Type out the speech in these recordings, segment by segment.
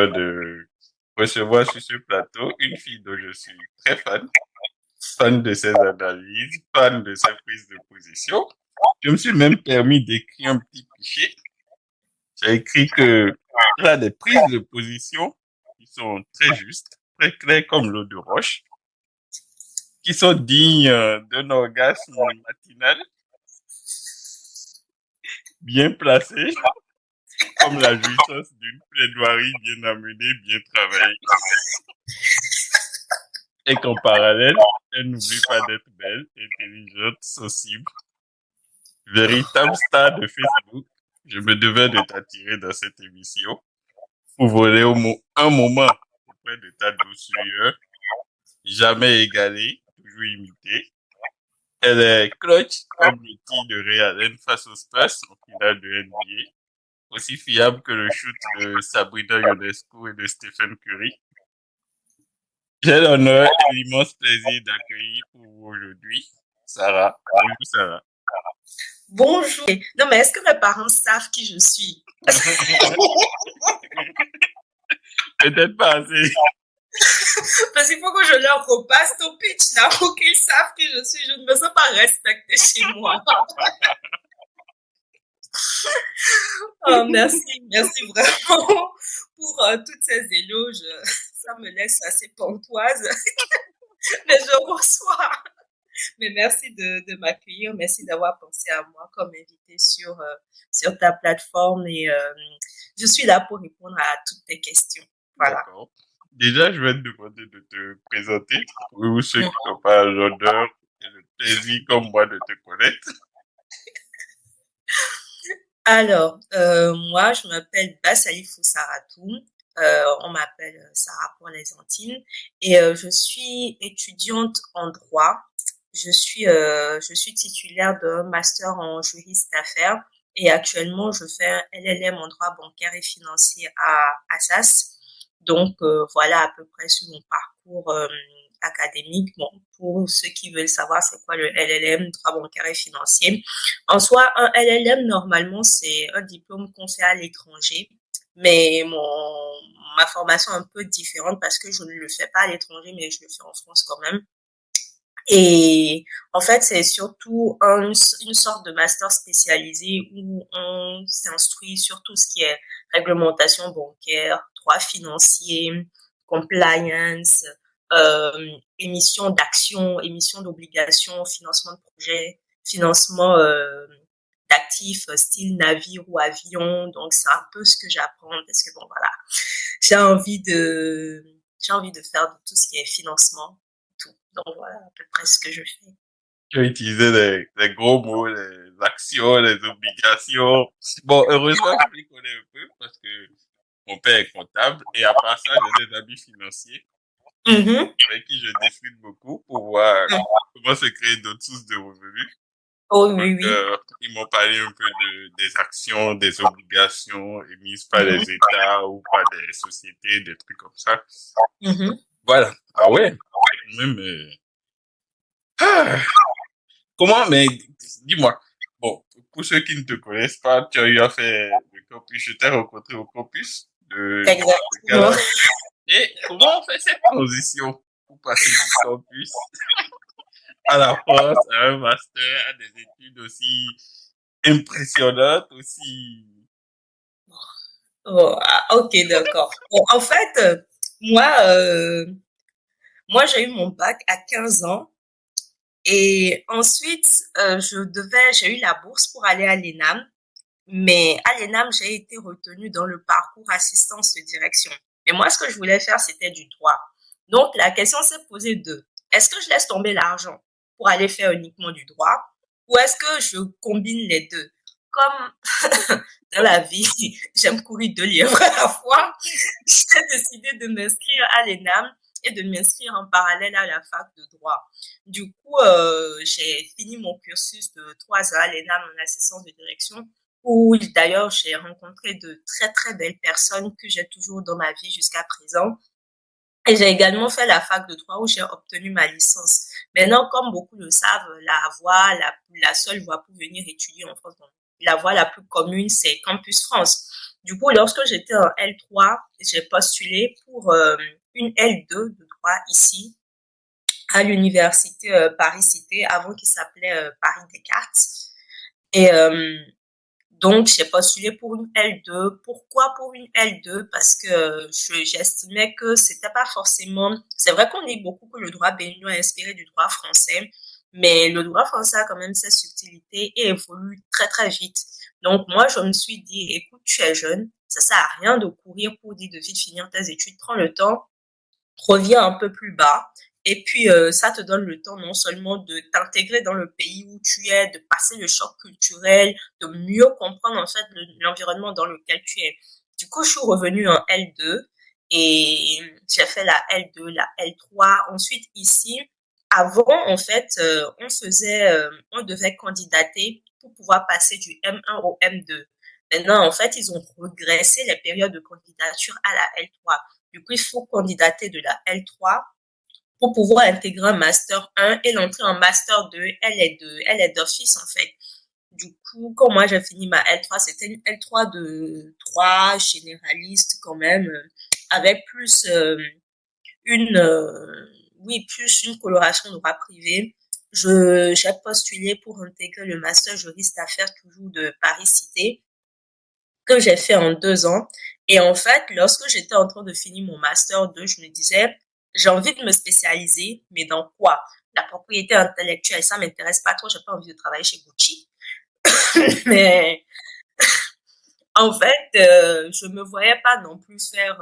de recevoir sur ce plateau une fille dont je suis très fan, fan de ses analyses, fan de ses prises de position. Je me suis même permis d'écrire un petit fichier. J'ai écrit que elle a des prises de position qui sont très justes, très claires comme l'eau de roche, qui sont dignes d'un orgasme matinal bien placé, comme la jouissance d'une plaidoirie bien amenée, bien travaillée. Et qu'en parallèle, elle n'oublie pas d'être belle, intelligente, sensible, véritable star de Facebook. Je me devais de t'attirer dans cette émission pour voler un moment auprès de ta douceur, jamais égalée, toujours imitée. Elle est clutch comme le tir de Ray Allen face aux Spurs en finale de NBA, aussi fiable que le shoot de Sabrina Ionescu et de Stephen Curry. J'ai l'honneur et l'immense plaisir d'accueillir pour vous aujourd'hui Sarah. Bonjour Sarah. Bonjour. Non, mais est-ce que mes parents savent qui je suis? Peut-être pas assez. Parce qu'il faut que je leur repasse ton pitch là pour qu'ils savent qui je suis. Je ne me sens pas respectée chez moi. Oh, merci vraiment pour toutes ces éloges. Ça me laisse assez pantoise, mais je reçois. Mais merci de m'accueillir, merci d'avoir pensé à moi comme invité sur ta plateforme et je suis là pour répondre à toutes tes questions. Voilà. D'accord. Déjà, je vais te demander de te présenter pour ceux qui n'ont pas l'honneur et le plaisir comme moi de te connaître. Alors, moi, je m'appelle Bassalifou Saratou. On m'appelle Sarah pour les Antilles. Et je suis étudiante en droit. Je suis titulaire d'un master en juriste d'affaires. Et actuellement, je fais un LLM en droit bancaire et financier à Assas. Donc, voilà à peu près sur mon parcours académique. Bon, pour ceux qui veulent savoir c'est quoi le LLM, droit bancaire et financier. En soi, un LLM, normalement, c'est un diplôme qu'on fait à l'étranger. Mais ma formation est un peu différente parce que je ne le fais pas à l'étranger, mais je le fais en France quand même. Et en fait, c'est surtout une sorte de master spécialisé où on s'instruit sur tout ce qui est réglementation bancaire, droit financier, compliance, émission d'actions, émission d'obligations, financement de projets, financement d'actifs style navire ou avion. Donc, c'est un peu ce que j'apprends parce que bon, voilà, j'ai envie de, j'ai envie de faire de tout ce qui est financement, tout. Donc, voilà à peu près ce que je fais. Tu as utilisé des gros mots, les actions, les obligations. Bon, heureusement, je les connais un peu parce que mon père est comptable et à part ça, j'ai des amis financiers Mhm. avec qui je discute beaucoup pour voir comment se créer d'autres sources de revenus. Oh, Donc, oui, oui. ils m'ont parlé un peu des actions, des obligations émises par les Mhm. États ou par des sociétés, des trucs comme ça. Mhm. Voilà. Ah ouais. Même, ah. Comment, mais dis-moi. Bon, pour ceux qui ne te connaissent pas, tu as eu à faire le campus. Je t'ai rencontré au campus de Exactement. Canada. Et comment on fait cette transition pour passer du campus à la France, à un master, à des études aussi impressionnantes, aussi... Oh, ah, ok, d'accord. Bon, en fait, moi, moi, j'ai eu mon bac à 15 ans et ensuite, j'ai eu la bourse pour aller à l'ENAM. Mais à l'ENAM, j'ai été retenue dans le parcours assistance de direction. Mais moi, ce que je voulais faire, c'était du droit. Donc, la question s'est posée de, est-ce que je laisse tomber l'argent pour aller faire uniquement du droit ou est-ce que je combine les deux? Comme dans la vie, j'aime courir deux lièvres à la fois, j'ai décidé de m'inscrire à l'ENAM et de m'inscrire en parallèle à la fac de droit. Du coup, j'ai fini mon cursus de 3 ans à l'ENAM en assistance de direction où d'ailleurs j'ai rencontré de très très belles personnes que j'ai toujours dans ma vie jusqu'à présent. Et j'ai également fait la fac de droit où j'ai obtenu ma licence. Maintenant, comme beaucoup le savent, la seule voie pour venir étudier en France, bon, la voie la plus commune, c'est Campus France. Du coup, lorsque j'étais en L3, j'ai postulé pour une L2 de droit ici à l'université Paris-Cité, avant qu'il s'appelait Paris-Descartes. Et donc, j'ai postulé pour une L2. Pourquoi pour une L2? Parce que j'estimais que c'était pas forcément... C'est vrai qu'on dit beaucoup que le droit béninois est inspiré du droit français, mais le droit français a quand même ses subtilités et évolue très très vite. Donc, moi, je me suis dit, écoute, tu es jeune, ça sert à rien de courir pour dire de vite finir tes études, prends le temps, reviens un peu plus bas. Et puis, ça te donne le temps non seulement de t'intégrer dans le pays où tu es, de passer le choc culturel, de mieux comprendre en fait l'environnement dans lequel tu es. Du coup, je suis revenue en L2 et j'ai fait la L2, la L3. Ensuite, ici, avant, en fait, on devait candidater pour pouvoir passer du M1 au M2. Maintenant, en fait, ils ont regressé les périodes de candidature à la L3. Du coup, il faut candidater de la L3 pour pouvoir intégrer un master 1 et l'entrée en master 2, elle est d'office en fait. Du coup, quand moi j'ai fini ma L3, c'était une L3 de 3 généraliste quand même, avec plus une oui, plus une coloration de droit privé. J'ai postulé pour intégrer le master juriste d'affaires toujours de Paris Cité que j'ai fait en 2 ans. Et en fait, lorsque j'étais en train de finir mon master 2, je me disais, j'ai envie de me spécialiser, mais dans quoi? La propriété intellectuelle, ça m'intéresse pas trop, j'ai pas envie de travailler chez Gucci. Mais en fait, je me voyais pas non plus faire,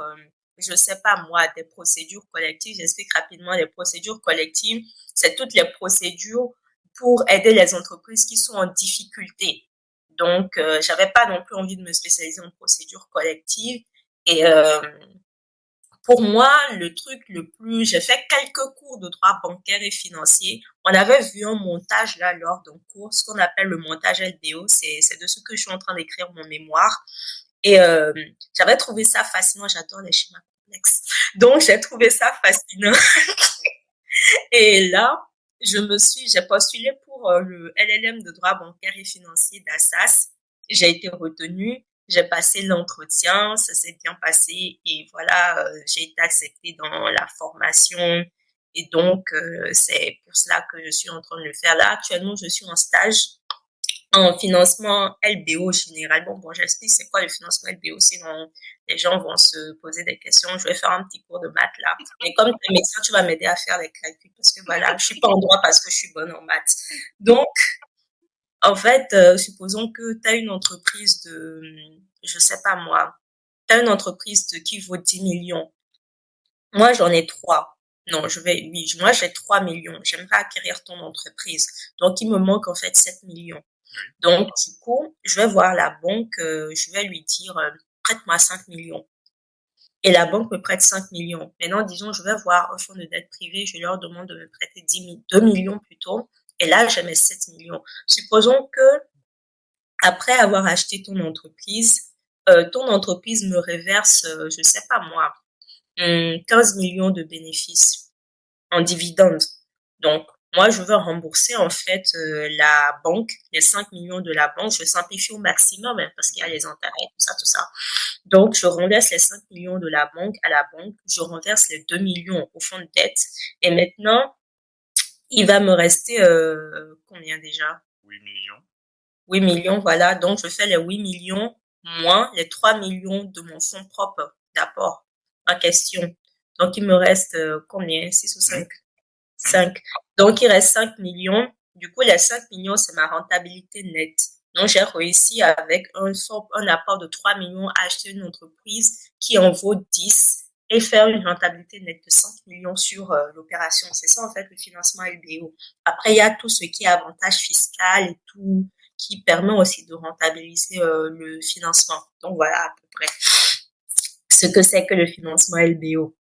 je sais pas moi, des procédures collectives. J'explique rapidement les procédures collectives. C'est toutes les procédures pour aider les entreprises qui sont en difficulté. Donc, j'avais pas non plus envie de me spécialiser en procédures collectives. Et pour moi, le truc le plus, j'ai fait quelques cours de droit bancaire et financier. On avait vu un montage là lors d'un cours, ce qu'on appelle le montage LBO. C'est de ce que je suis en train d'écrire mon mémoire. Et j'avais trouvé ça fascinant. J'adore les schémas complexes. Donc, j'ai trouvé ça fascinant. Et là, j'ai postulé pour le LLM de droit bancaire et financier d'Assas. J'ai été retenue. J'ai passé l'entretien, ça s'est bien passé et voilà, j'ai été acceptée dans la formation et donc c'est pour cela que je suis en train de le faire là. Actuellement, je suis en stage en financement LBO général. Bon, j'explique c'est quoi le financement LBO, sinon les gens vont se poser des questions. Je vais faire un petit cours de maths là. Mais comme tu es médecin, tu vas m'aider à faire les calculs parce que voilà, je suis pas en droit parce que je suis bonne en maths. Donc, en fait, supposons que tu as une entreprise de, je sais pas moi, tu as une entreprise qui vaut 10 millions. Moi, j'en ai 3. Non, oui, moi, j'ai 3 millions. J'aimerais acquérir ton entreprise. Donc, il me manque en fait 7 millions. Donc, du coup, je vais voir la banque, je vais lui dire, prête-moi 5 millions. Et la banque me prête 5 millions. Maintenant, disons, je vais voir un fonds de dette privée, je leur demande de me prêter 2 millions plutôt. Et là, j'ai mes 7 millions. Supposons que, après avoir acheté ton entreprise me reverse, je sais pas moi, 15 millions de bénéfices en dividendes. Donc, moi, je veux rembourser en fait la banque, les 5 millions de la banque. Je simplifie au maximum hein, parce qu'il y a les intérêts, tout ça, tout ça. Donc, je renverse les 5 millions de la banque à la banque. Je renverse les 2 millions au fonds de dette. Et maintenant, il va me rester combien déjà? 8 millions. 8 millions, voilà. Donc, je fais les 8 millions moins les 3 millions de mon fonds propre d'apport en question. Donc, il me reste combien? 6 ou 5? 5. Donc, il reste 5 millions. Du coup, les 5 millions, c'est ma rentabilité nette. Donc, j'ai réussi avec un apport de 3 millions à acheter une entreprise qui en vaut 10 et faire une rentabilité nette de 5 millions sur l'opération. C'est ça, en fait, le financement LBO. Après, il y a tout ce qui est avantage fiscal et tout qui permet aussi de rentabiliser le financement. Donc, voilà à peu près ce que c'est que le financement LBO.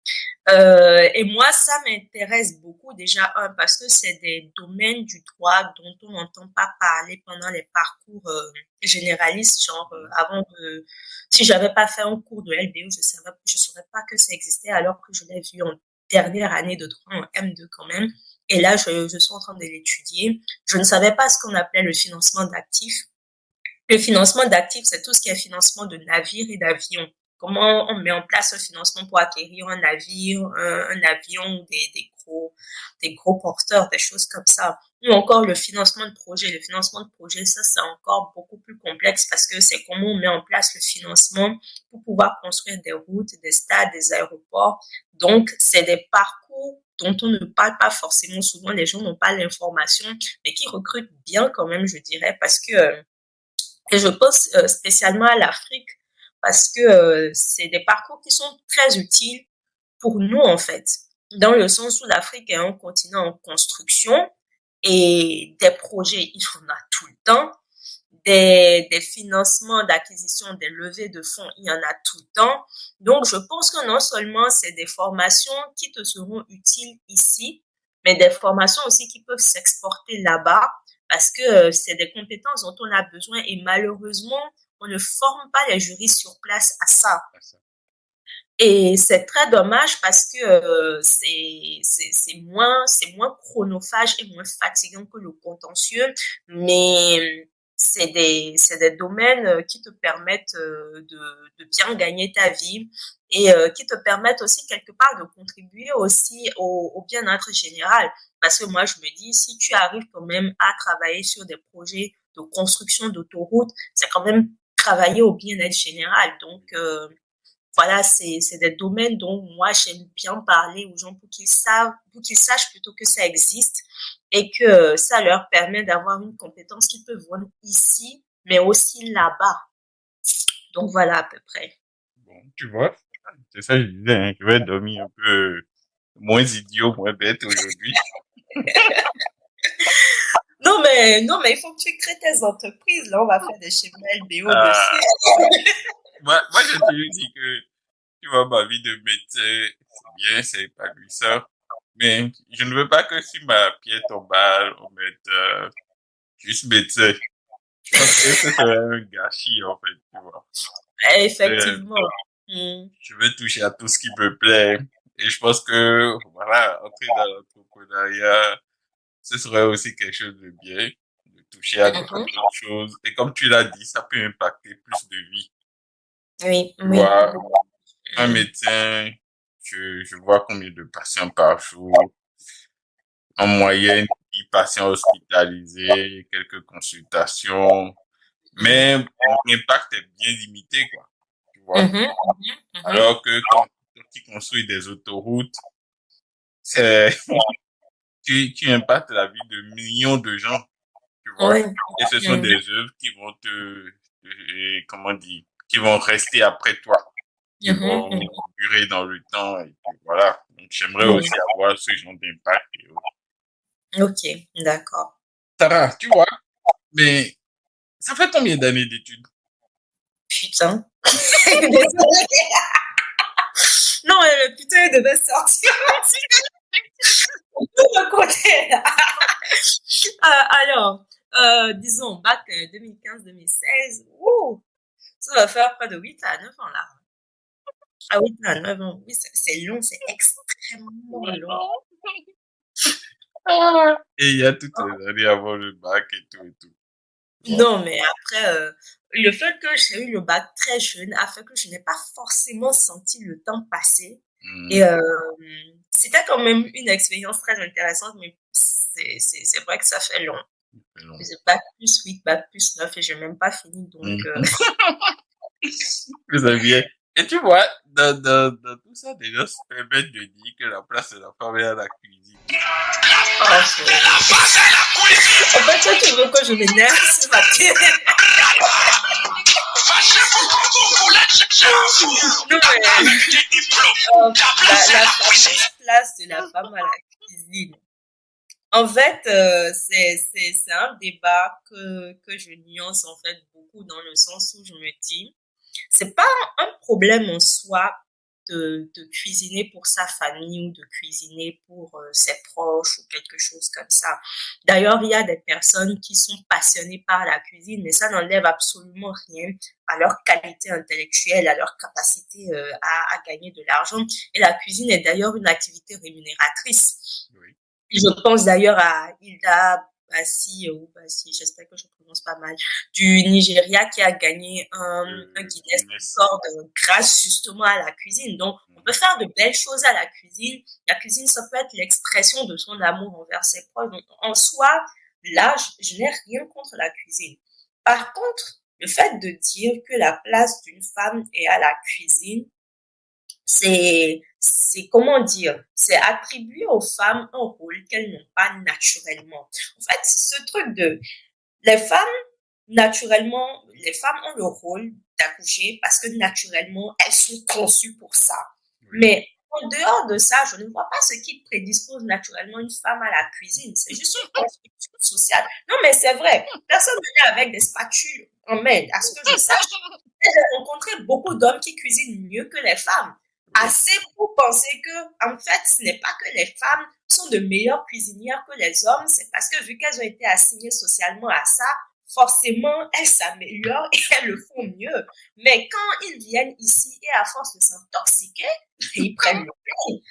Et moi, ça m'intéresse beaucoup déjà, parce que c'est des domaines du droit dont on n'entend pas parler pendant les parcours généralistes, genre si j'avais pas fait un cours de LBO, je saurais pas que ça existait alors que je l'ai vu en dernière année de droit en M2 quand même. Et là, je suis en train de l'étudier. Je ne savais pas ce qu'on appelait le financement d'actifs. Le financement d'actifs, c'est tout ce qui est financement de navires et d'avions. Comment on met en place un financement pour acquérir un navire, un avion, des gros porteurs, des choses comme ça. Ou encore le financement de projet. Le financement de projet, ça, c'est encore beaucoup plus complexe parce que c'est comment on met en place le financement pour pouvoir construire des routes, des stades, des aéroports. Donc, c'est des parcours dont on ne parle pas forcément souvent. Les gens n'ont pas l'information, mais qui recrutent bien quand même, je dirais, parce que et je pense spécialement à l'Afrique parce que c'est des parcours qui sont très utiles pour nous, en fait, dans le sens où l'Afrique est un continent en construction et des projets, il y en a tout le temps. Des financements d'acquisition, des levées de fonds, il y en a tout le temps. Donc, je pense que non seulement c'est des formations qui te seront utiles ici, mais des formations aussi qui peuvent s'exporter là-bas parce que c'est des compétences dont on a besoin et malheureusement, on ne forme pas les juristes sur place à ça. Et c'est très dommage parce que c'est moins chronophage et moins fatigant que le contentieux, mais c'est des domaines qui te permettent de bien gagner ta vie et qui te permettent aussi quelque part de contribuer aussi au bien-être général. Parce que moi, je me dis, si tu arrives quand même à travailler sur des projets de construction d'autoroutes, c'est quand même travailler au bien-être général. Donc, voilà, c'est des domaines dont moi j'aime bien parler aux gens pour qu'ils sachent plutôt que ça existe et que ça leur permet d'avoir une compétence qu'ils peuvent voir ici, mais aussi là-bas. Donc voilà à peu près. Bon, tu vois, c'est ça que je disais, hein, je vais dormir un peu moins idiot, moins bête aujourd'hui. Non, mais il faut que tu crées tes entreprises. Là, on va faire des schémas LBO dessus. Ah, moi, j'ai toujours dit que, tu vois, ma vie de médecin, c'est bien, c'est épanouissant. Mais je ne veux pas que sur ma pièce tombale, on mette juste médecin. Je pense que ce serait un gâchis, en fait, tu vois. Euh, Effectivement. Mm. je veux toucher à tout ce qui me plaît. Et je pense que, voilà, entrer dans l'entrepreneuriat, ce serait aussi quelque chose de bien, de toucher à Mhm. d'autres choses. Et comme tu l'as dit, ça peut impacter plus de vies. Oui, Tu oui. vois, un Mm. médecin, je vois combien de patients par jour. En moyenne, 10 patients hospitalisés, quelques consultations. Mm. Mais mon impact est bien limité, quoi. Tu vois. Mhm. Mhm. Alors que quand tu construis des autoroutes, c'est, tu impactes la vie de millions de gens, tu vois. Oui. Et ce sont Mm. des œuvres qui vont comment dire, qui vont rester après toi, qui Mhm. vont Mhm. durer dans le temps, et puis voilà. Donc, j'aimerais Oui. aussi avoir ce genre d'impact. Ok, d'accord. Sarah, tu vois, mais ça fait combien d'années d'études? Putain. Désolée. Non, mais le putain, il devait sortir. Tout de côté, là. Alors, disons, bac 2015-2016. Ouh, ça va faire près de 8 à 9 ans, là. Ah, 8 à 9 ans. Oui, c'est long, c'est extrêmement long. Et il y a toutes les années avant le bac et tout et tout. Tu vois. Non, mais après, le fait que j'ai eu le bac très jeune a fait que je n'ai pas forcément senti le temps passer. Et Mhm. c'était quand même une expérience très intéressante, mais c'est vrai que ça fait long. C'est long. J'ai bac plus 8, bac plus 9 et j'ai même pas fini. Donc, Mhm. C'est bien. Et tu vois, dans tout ça, des gens se permettent de dire que la place de la femme est à la cuisine. oh, en fait, toi, tu veux que je m'énerve ce matin. Non, mais la fameuse place de la femme à la cuisine. En fait, c'est un débat que je nuance en fait beaucoup dans le sens où je me dis, c'est pas un problème en soi de cuisiner pour sa famille ou de cuisiner pour ses proches ou quelque chose comme ça. D'ailleurs, il y a des personnes qui sont passionnées par la cuisine, mais ça n'enlève absolument rien à leur qualité intellectuelle, à leur capacité à gagner de l'argent. Et la cuisine est d'ailleurs une activité rémunératrice. Oui. Je pense d'ailleurs à Hilda Bassi, j'espère que je prononce pas mal, du Nigeria qui a gagné un Guinness Guinness. Record grâce justement à la cuisine. Donc, on peut faire de belles choses à la cuisine. La cuisine, ça peut être l'expression de son amour envers ses proches. Donc, en soi, là, je n'ai rien contre la cuisine. Par contre, le fait de dire que la place d'une femme est à la cuisine, c'est comment dire, c'est attribuer aux femmes un rôle qu'elles n'ont pas naturellement. En fait, ce truc de les femmes, naturellement, les femmes ont le rôle d'accoucher parce que naturellement, elles sont conçues pour ça. Oui. Mais en dehors de ça, je ne vois pas ce qui prédispose naturellement une femme à la cuisine. C'est juste une construction sociale. Non, mais c'est vrai. Personne ne vient avec des spatules en main. À ce que je sache, j'ai rencontré beaucoup d'hommes qui cuisinent mieux que les femmes. Oui. Assez pour penser que, en fait, ce n'est pas que les femmes sont de meilleures cuisinières que les hommes, c'est parce que vu qu'elles ont été assignées socialement à ça, forcément, elles s'améliorent et elles le font mieux. Mais quand ils viennent ici et à force de s'intoxiquer, ils prennent le pli.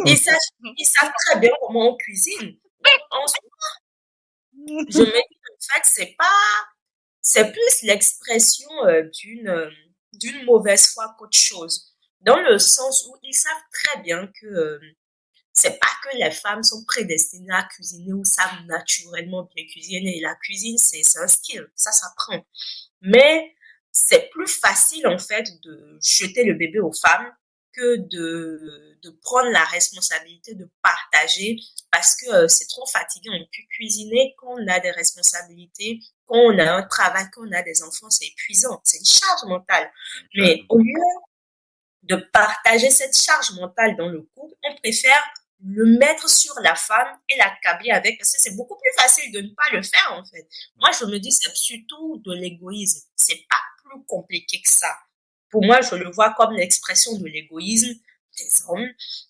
Ils savent très bien comment on cuisine. Donc, je me dis, en fait, c'est plus l'expression d'une mauvaise foi qu'autre chose. Dans le sens où ils savent très bien que c'est pas que les femmes sont prédestinées à cuisiner ou savent naturellement bien cuisiner. La cuisine, c'est un skill, ça s'apprend. Mais c'est plus facile en fait de jeter le bébé aux femmes que de prendre la responsabilité de partager parce que c'est trop fatigant. On peut cuisiner quand on a des responsabilités, quand on a un travail, quand on a des enfants, c'est épuisant, c'est une charge mentale. Mais au lieu de partager cette charge mentale dans le couple, on préfère le mettre sur la femme et l'accabler avec, parce que c'est beaucoup plus facile de ne pas le faire, en fait. Moi, je me dis, c'est surtout de l'égoïsme. C'est pas plus compliqué que ça. Pour moi, je le vois comme l'expression de l'égoïsme des hommes.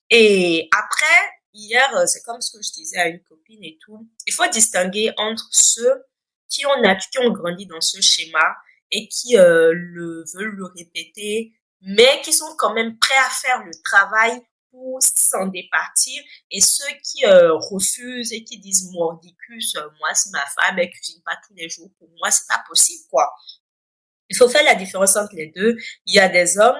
Et après, hier, c'est comme ce que je disais à une copine et tout. Il faut distinguer entre ceux qui ont grandi dans ce schéma et qui veulent le répéter mais qui sont quand même prêts à faire le travail pour s'en départir et ceux qui refusent et qui disent mordicus, moi si ma femme elle cuisine pas tous les jours, pour moi c'est pas possible quoi. Il faut faire la différence entre les deux. Il y a des hommes,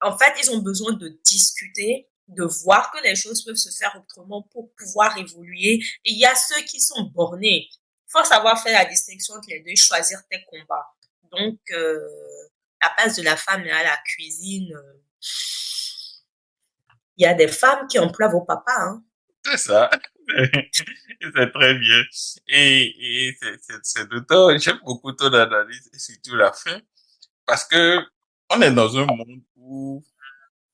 en fait ils ont besoin de discuter, de voir que les choses peuvent se faire autrement pour pouvoir évoluer. Et il y a ceux qui sont bornés. Il faut savoir faire la distinction entre les deux, choisir tes combats. Donc la place de la femme est à la cuisine. Il y a des femmes qui emploient vos papas. Hein. C'est ça. C'est très bien. Et c'est d'autant, j'aime beaucoup ton analyse et surtout la fin parce que on est dans un monde où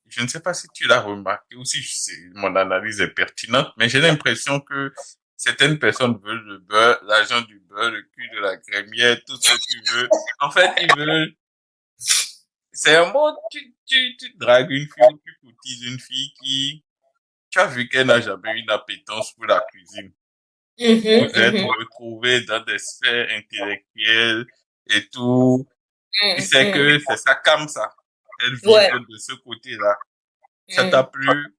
je ne sais pas si tu l'as remarqué ou si mon analyse est pertinente, mais j'ai l'impression que certaines personnes veulent le beurre, l'argent du beurre, le cul de la crémière, tout ce qu'ils veulent. En fait, ils veulent, c'est un monde, tu dragues une fille ou tu courtises une fille qui, tu as vu qu'elle n'a jamais eu une appétence pour la cuisine. Vous êtes Mhm. retrouvés dans des sphères intellectuelles et tout. Tu sais Mhm. que c'est ça comme ça. Elle Ouais. vibre de ce côté-là. Ça t'a Mhm. plu,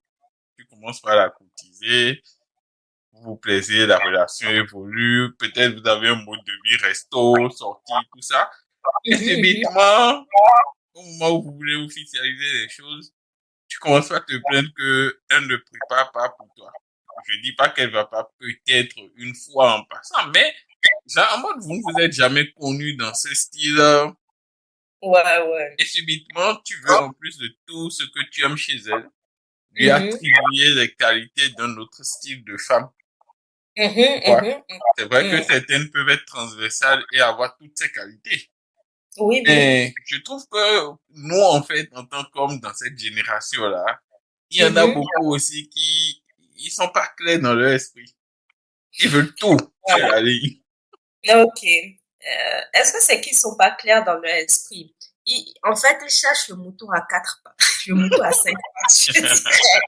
tu commences par la courtiser, vous vous plaisez, la relation évolue, peut-être vous avez un mode de vie resto, sortie, tout ça. Et Mhm. subitement, au moment où vous voulez officialiser les choses, tu commences à te plaindre que elle ne prépare pas pour toi. Je dis pas qu'elle va pas peut-être une fois en passant, mais genre, en mode, vous ne vous êtes jamais connu dans ce style, Ouais, ouais. et subitement, tu veux, en plus de tout ce que tu aimes chez elle, lui Mhm. attribuer les qualités d'un autre style de femme. Mhm. Ouais. Mhm. C'est vrai que Mhm. certaines peuvent être transversales et avoir toutes ces qualités. Oui, oui. Mais je trouve que nous, en fait, en tant qu'hommes dans cette génération-là, il y en a Mhm. beaucoup aussi qui, ils sont pas clairs dans leur esprit. Ils veulent tout sur la ligne. Ok. Est-ce que c'est qu'ils sont pas clairs dans leur esprit? En fait, ils cherchent le mouton à quatre pattes, le mouton à cinq pattes, je dirais.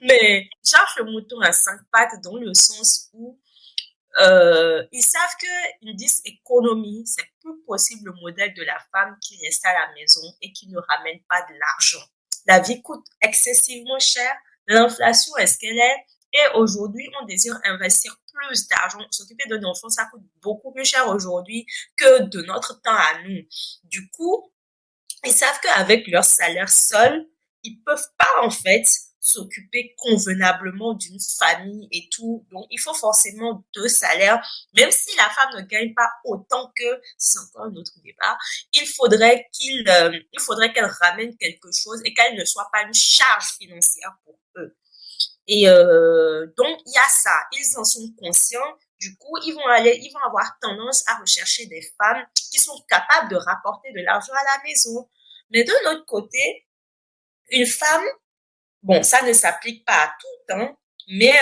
Mais ils cherchent le mouton à cinq pattes dans le sens où ils savent que ils disent économie, c'est plus possible le modèle de la femme qui reste à la maison et qui ne ramène pas de l'argent. La vie coûte excessivement cher, l'inflation est ce qu'elle est, et aujourd'hui on désire investir plus d'argent. S'occuper d'un enfant, ça coûte beaucoup plus cher aujourd'hui que de notre temps à nous. Du coup, ils savent qu'avec leur salaire seul, ils peuvent pas en fait s'occuper convenablement d'une famille et tout. Donc, il faut forcément deux salaires, même si la femme ne gagne pas autant que, c'est encore un autre débat, il faudrait qu'elle ramène quelque chose et qu'elle ne soit pas une charge financière pour eux. Et donc, il y a ça. Ils en sont conscients. Du coup, ils vont avoir tendance à rechercher des femmes qui sont capables de rapporter de l'argent à la maison. Mais de l'autre côté, une femme, bon, ça ne s'applique pas à tout, hein, mais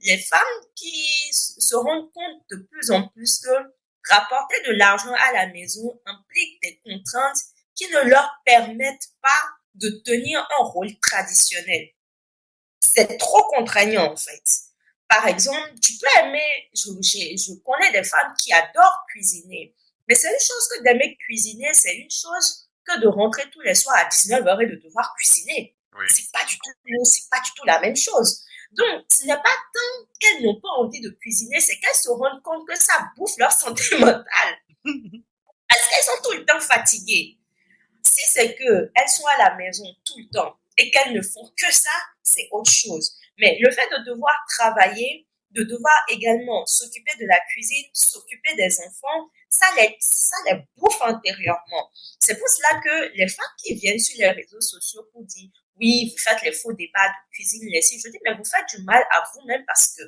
les femmes qui se rendent compte de plus en plus que rapporter de l'argent à la maison implique des contraintes qui ne leur permettent pas de tenir un rôle traditionnel. C'est trop contraignant en fait. Par exemple, tu peux aimer, je connais des femmes qui adorent cuisiner, mais c'est une chose que d'aimer cuisiner, c'est une chose que de rentrer tous les soirs à 19h et de devoir cuisiner. Oui. C'est pas du tout la même chose. Donc, ce n'est pas tant qu'elles n'ont pas envie de cuisiner, c'est qu'elles se rendent compte que ça bouffe leur santé mentale. Parce qu'elles sont tout le temps fatiguées. Si c'est que elles sont à la maison tout le temps et qu'elles ne font que ça, c'est autre chose. Mais le fait de devoir travailler, de devoir également s'occuper de la cuisine, s'occuper des enfants, ça les bouffe intérieurement. C'est pour cela que les femmes qui viennent sur les réseaux sociaux pour dire oui, vous faites les faux débats de cuisine, je dis mais vous faites du mal à vous-même parce que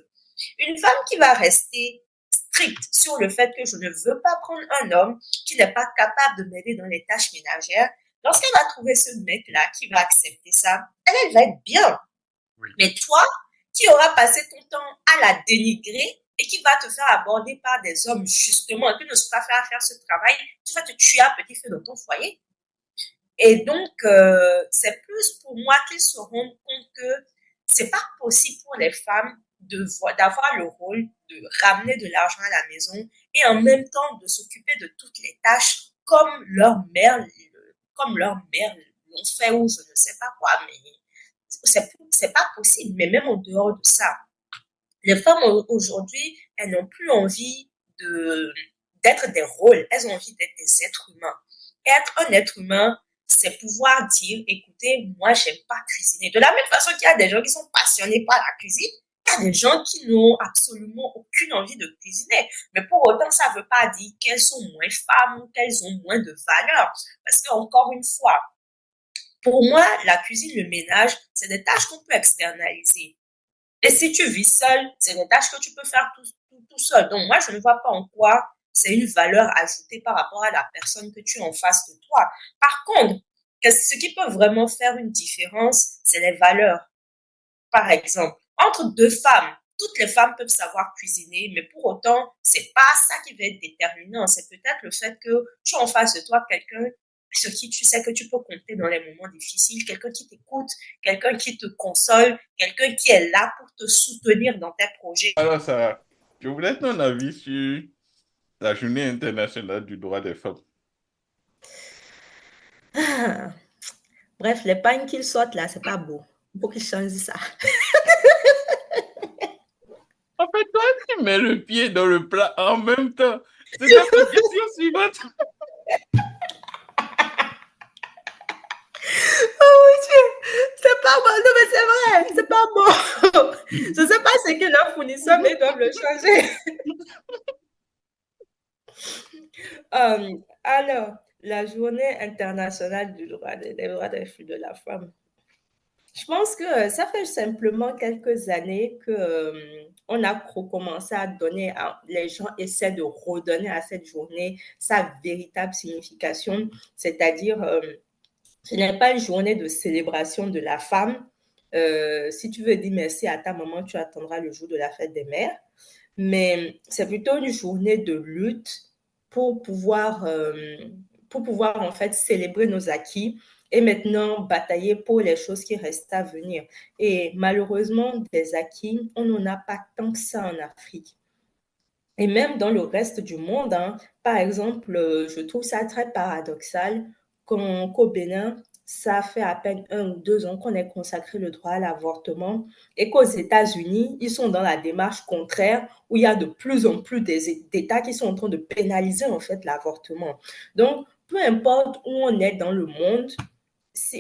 une femme qui va rester stricte sur le fait que je ne veux pas prendre un homme qui n'est pas capable de m'aider dans les tâches ménagères, lorsqu'elle va trouver ce mec-là qui va accepter ça, elle va être bien. Oui. Mais toi, qui auras passé ton temps à la dénigrer et qui va te faire aborder par des hommes justement qui ne sont pas faits à faire ce travail, tu vas te tuer à petit feu dans ton foyer. Et donc, c'est plus pour moi qu'ils se rendent compte que c'est pas possible pour les femmes d'avoir le rôle de ramener de l'argent à la maison et en même temps de s'occuper de toutes les tâches comme leur mère l'ont fait ou je ne sais pas quoi, mais c'est pas possible. Mais même en dehors de ça, les femmes aujourd'hui, elles n'ont plus envie de d'être des rôles, elles ont envie d'être des êtres humains. Être un être humain, c'est pouvoir dire, écoutez, moi, j'aime pas cuisiner. De la même façon qu'il y a des gens qui sont passionnés par la cuisine, il y a des gens qui n'ont absolument aucune envie de cuisiner. Mais pour autant, ça ne veut pas dire qu'elles sont moins femmes ou qu'elles ont moins de valeur. Parce que, encore une fois, pour moi, la cuisine, le ménage, c'est des tâches qu'on peut externaliser. Et si tu vis seul, c'est des tâches que tu peux faire tout seul. Donc, moi, je ne vois pas en quoi c'est une valeur ajoutée par rapport à la personne que tu as en face de toi. Par contre, ce qui peut vraiment faire une différence, c'est les valeurs. Par exemple, entre deux femmes, toutes les femmes peuvent savoir cuisiner, mais pour autant, c'est pas ça qui va être déterminant. C'est peut-être le fait que tu as en face de toi quelqu'un sur qui tu sais que tu peux compter dans les moments difficiles, quelqu'un qui t'écoute, quelqu'un qui te console, quelqu'un qui est là pour te soutenir dans tes projets. Alors, Sarah, je voulais ton avis sur la Journée internationale du droit des femmes. Bref, les pagnes qu'ils sortent là, c'est pas beau. Il faut qu'ils changent ça. En fait, toi, tu mets le pied dans le plat en même temps. C'était ma question suivante. Oh mon Dieu, c'est pas bon. Non, mais c'est vrai, c'est pas bon. Je sais pas ce que leur fournisseur, mais ils doivent le changer. Alors, la journée internationale du droit des droits des filles de la femme. Je pense que ça fait simplement quelques années que on a recommencé à donner, les gens essaient de redonner à cette journée sa véritable signification, c'est-à-dire ce n'est pas une journée de célébration de la femme. Si tu veux dire merci à ta maman, tu attendras le jour de la fête des mères, mais c'est plutôt une journée de lutte pour pouvoir, euh, pour pouvoir en fait célébrer nos acquis et maintenant batailler pour les choses qui restent à venir. Et malheureusement, des acquis, on n'en a pas tant que ça en Afrique. Et même dans le reste du monde, hein, par exemple, je trouve ça très paradoxal qu'au Bénin, ça fait à peine 1 ou 2 ans qu'on ait consacré le droit à l'avortement et qu'aux États-Unis, ils sont dans la démarche contraire où il y a de plus en plus d'États qui sont en train de pénaliser en fait l'avortement. Donc, peu importe où on est dans le monde,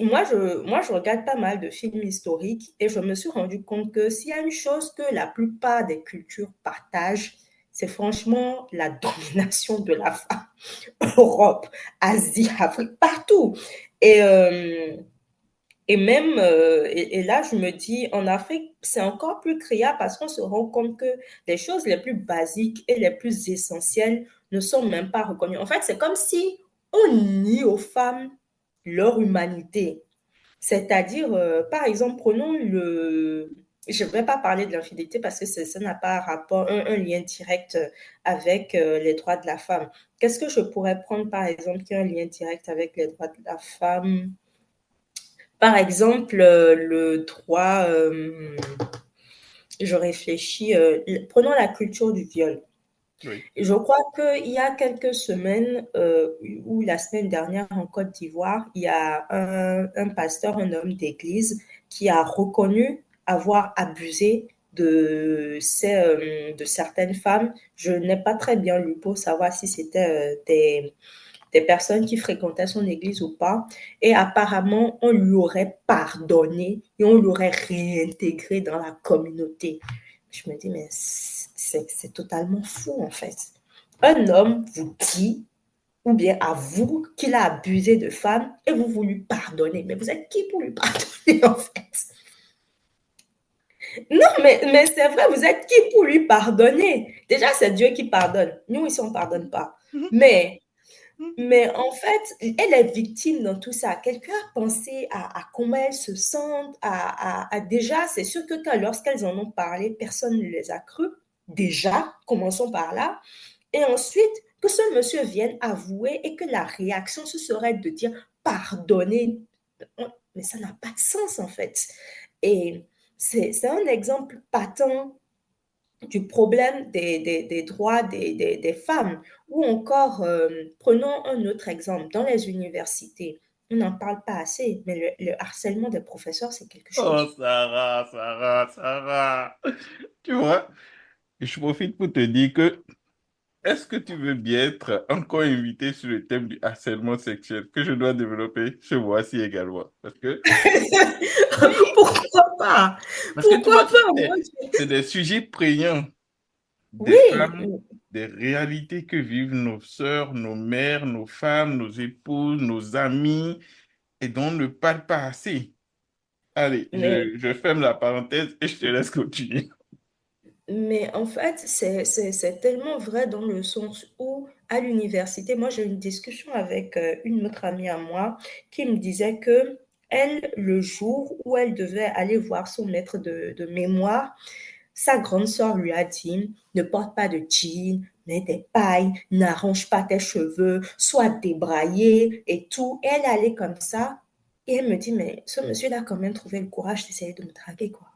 moi, je regarde pas mal de films historiques et je me suis rendu compte que s'il y a une chose que la plupart des cultures partagent, c'est franchement la domination de la femme. Europe, Asie, Afrique, partout. Et, euh, et même, et là, je me dis, en Afrique, c'est encore plus criard parce qu'on se rend compte que les choses les plus basiques et les plus essentielles ne sont même pas reconnues. En fait, c'est comme si on nie aux femmes leur humanité. C'est-à-dire, par exemple, prenons le... Je ne vais pas parler de l'infidélité parce que ça n'a pas un lien direct avec les droits de la femme. Qu'est-ce que je pourrais prendre, par exemple, qui a un lien direct avec les droits de la femme? Par exemple, le droit, je réfléchis, prenons la culture du viol. Oui. Je crois qu'il y a quelques semaines, ou la semaine dernière en Côte d'Ivoire, il y a un pasteur, un homme d'église, qui a reconnu avoir abusé de certaines femmes. Je n'ai pas très bien lu pour savoir si c'était des personnes qui fréquentaient son église ou pas. Et apparemment, on lui aurait pardonné et on l'aurait réintégré dans la communauté. Je me dis, mais c'est totalement fou en fait. Un homme vous dit, ou bien avoue qu'il a abusé de femmes et vous lui pardonnez. Mais vous êtes qui pour lui pardonner en fait? Non, mais c'est vrai, vous êtes qui pour lui pardonner? Déjà, c'est Dieu qui pardonne. Nous, ici, on ne pardonne pas. Mais Mais en fait, elle est victime dans tout ça. Quelqu'un a pensé à comment elles se sentent, déjà, c'est sûr que lorsqu'elles en ont parlé, personne ne les a crues. Déjà, commençons par là. Et ensuite, que ce monsieur vienne avouer et que la réaction, ce serait de dire pardonnez. Mais ça n'a pas de sens, en fait. Et c'est un exemple patent du problème des droits des femmes. Ou encore, prenons un autre exemple, dans les universités, on n'en parle pas assez, mais le harcèlement des professeurs, c'est quelque Oh, chose. Sarah, Sarah, Sarah. Tu vois, je profite pour te dire que est-ce que tu veux bien être encore invité sur le thème du harcèlement sexuel que je dois développer ce mois-ci également? Oui, Pourquoi pas? parce que tu Pourquoi vois, pas? c'est des sujets prégnants des Oui, femmes, des réalités que vivent nos sœurs, nos mères, nos femmes, nos épouses, nos amis, et dont on ne parle pas assez. Allez, mais je ferme la parenthèse et je te laisse continuer. Mais en fait, c'est tellement vrai dans le sens où, à l'université, moi, j'ai eu une discussion avec une autre amie à moi qui me disait que elle, le jour où elle devait aller voir son maître de mémoire, sa grande sœur lui a dit, ne porte pas de jean, mets des pailles, n'arrange pas tes cheveux, sois débraillée et tout. Et elle allait comme ça. Et elle me dit, mais ce monsieur-là a quand même trouvé le courage d'essayer de me draguer, quoi.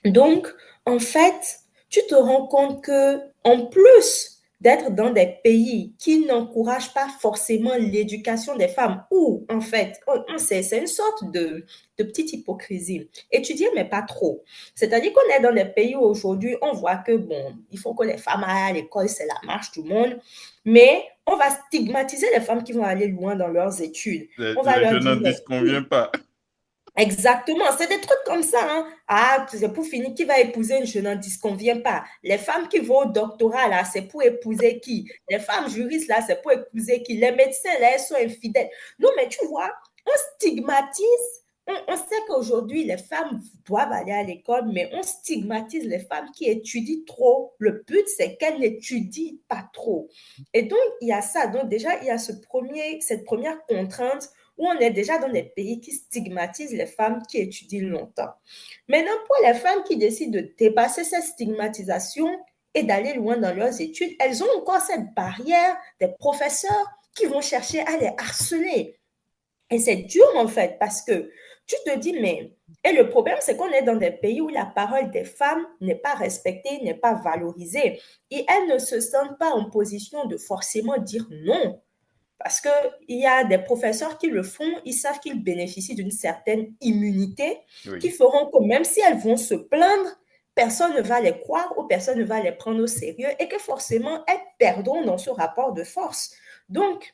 Donc, en fait, tu te rends compte que, en plus d'être dans des pays qui n'encouragent pas forcément l'éducation des femmes, ou en fait, c'est une sorte de petite hypocrisie. Étudier, mais pas trop. C'est-à-dire qu'on est dans des pays où aujourd'hui, on voit que, bon, il faut que les femmes aillent à l'école, c'est la marche du monde, mais on va stigmatiser les femmes qui vont aller loin dans leurs études. On va Je leur n'en dire, mais disconviens pas. exactement, c'est des trucs comme ça, hein. Ah, c'est pour finir, qui va épouser une, je n'en disconviens pas. Les femmes qui vont au doctorat, là, c'est pour épouser qui? Les femmes juristes, là, c'est pour épouser qui? Les médecins, là, elles sont infidèles. Non, mais tu vois, on stigmatise. On sait qu'aujourd'hui, les femmes doivent aller à l'école, mais on stigmatise les femmes qui étudient trop. Le but, c'est qu'elles n'étudient pas trop. Et donc, il y a ça. Donc, déjà, il y a cette première contrainte où on est déjà dans des pays qui stigmatisent les femmes qui étudient longtemps. Maintenant, pour les femmes qui décident de dépasser cette stigmatisation et d'aller loin dans leurs études, elles ont encore cette barrière des professeurs qui vont chercher à les harceler. Et c'est dur en fait parce que tu te dis, mais... Et le problème, c'est qu'on est dans des pays où la parole des femmes n'est pas respectée, n'est pas valorisée. Et elles ne se sentent pas en position de forcément dire non. Parce qu'il y a des professeurs qui le font, ils savent qu'ils bénéficient d'une certaine immunité qui Oui. feront que même si elles vont se plaindre, personne ne va les croire ou personne ne va les prendre au sérieux et que forcément, elles perdront dans ce rapport de force. Donc,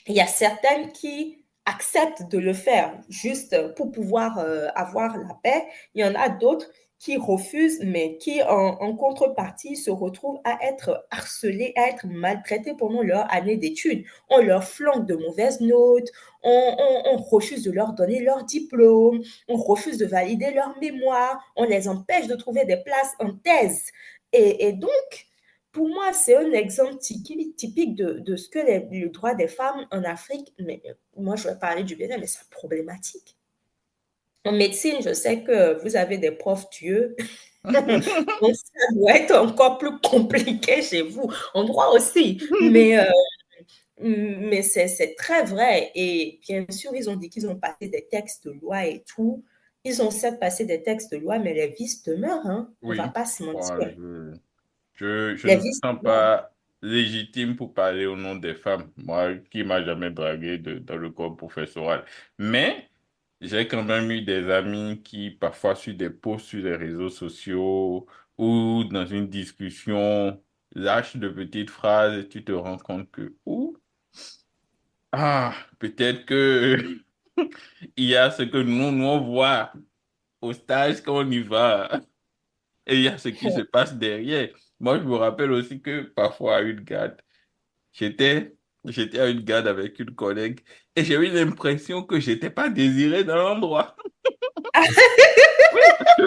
il y a certaines qui acceptent de le faire juste pour pouvoir avoir la paix. Il y en a d'autres qui refusent, mais qui, en contrepartie, se retrouvent à être harcelés, à être maltraités pendant leur année d'études. On leur flanque de mauvaises notes, on refuse de leur donner leur diplôme, on refuse de valider leur mémoire, on les empêche de trouver des places en thèse. Et donc, pour moi, c'est un exemple typique de ce que le droit des femmes en Afrique, mais moi je vais parler du Bénin, mais c'est problématique. En médecine, je sais que vous avez des profs Dieu, donc ça doit être encore plus compliqué chez vous. En droit aussi, mais c'est très vrai. Et bien sûr, ils ont dit qu'ils ont passé des textes de loi et tout. Ils ont certes passé des textes de loi, mais les vices demeurent, hein. On ne va Oui. pas se Moi, mentir. je Les ne me vices sens demeurent. pas légitime pour parler au nom des femmes. Moi, qui m'a jamais dragué dans le corps professoral. Mais j'ai quand même eu des amis qui, parfois, sur des posts sur les réseaux sociaux ou dans une discussion, lâchent de petites phrases et tu te rends compte que, ouh, ah, peut-être que il y a ce que nous on voit au stage quand on y va. Et il y a ce qui se passe derrière. Moi, je me rappelle aussi que parfois à une garde, j'étais, j'étais à une garde avec une collègue et j'ai eu l'impression que j'étais pas désiré dans l'endroit. Oui, parce que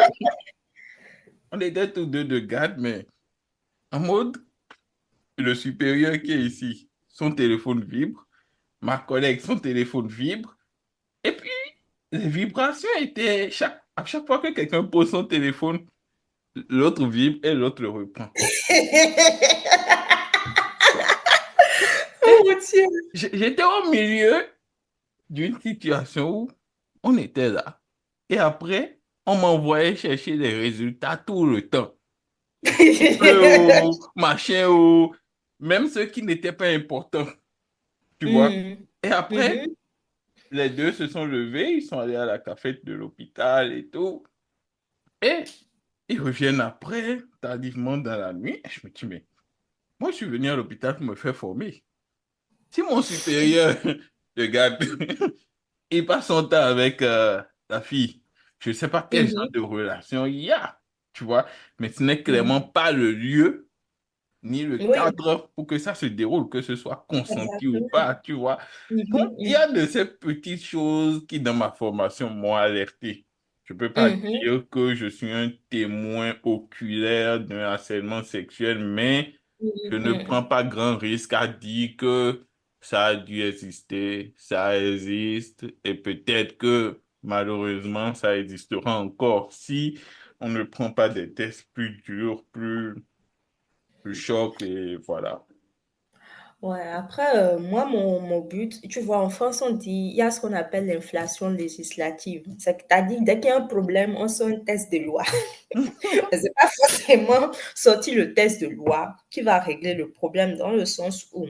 on était tous deux de garde, mais en mode, le supérieur qui est ici, son téléphone vibre, ma collègue, son téléphone vibre, et puis les vibrations étaient à chaque fois que quelqu'un pose son téléphone, l'autre vibre et l'autre le reprend. Et Oh mon Dieu. j'étais au milieu d'une situation où on était là. Et après, on m'envoyait chercher les résultats tout le temps. Ou machin, ou même ceux qui n'étaient pas importants, tu vois. Mhm. Et après, Mhm. les deux se sont levés, ils sont allés à la cafette de l'hôpital et tout. Et ils reviennent après, tardivement dans la nuit. Et je me dis, mais moi, je suis venu à l'hôpital pour me faire former. Si mon supérieur, regarde, il passe son temps avec la fille. Je ne sais pas quel genre Mhm. de relation il y a, tu vois, mais ce n'est clairement Mhm. pas le lieu ni le Oui, cadre pour que ça se déroule, que ce soit consenti ou exactement. pas, tu vois. Donc, Mhm. il y a de ces petites choses qui, dans ma formation, m'ont alerté. Je ne peux pas Mhm. dire que je suis un témoin oculaire d'un harcèlement sexuel, mais je ne prends Mhm. pas grand risque à dire que ça a dû exister, ça existe, et peut-être que malheureusement, ça existera encore si on ne prend pas des tests plus durs, plus chocs, et voilà. Ouais, après, moi, mon but, tu vois, en France, on dit, il y a ce qu'on appelle l'inflation législative. C'est-à-dire, dès qu'il y a un problème, on sort un test de loi. Mais c'est pas forcément sortir le test de loi qui va régler le problème dans le sens où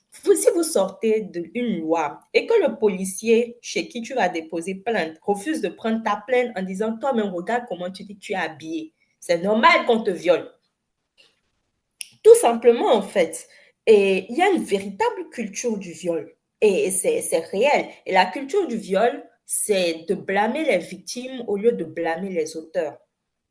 si vous sortez d'une loi et que le policier chez qui tu vas déposer plainte refuse de prendre ta plainte en disant toi-même regarde comment tu dis que tu es habillé, c'est normal qu'on te viole. Tout simplement en fait. Et il y a une véritable culture du viol et c'est réel. Et la culture du viol, c'est de blâmer les victimes au lieu de blâmer les auteurs,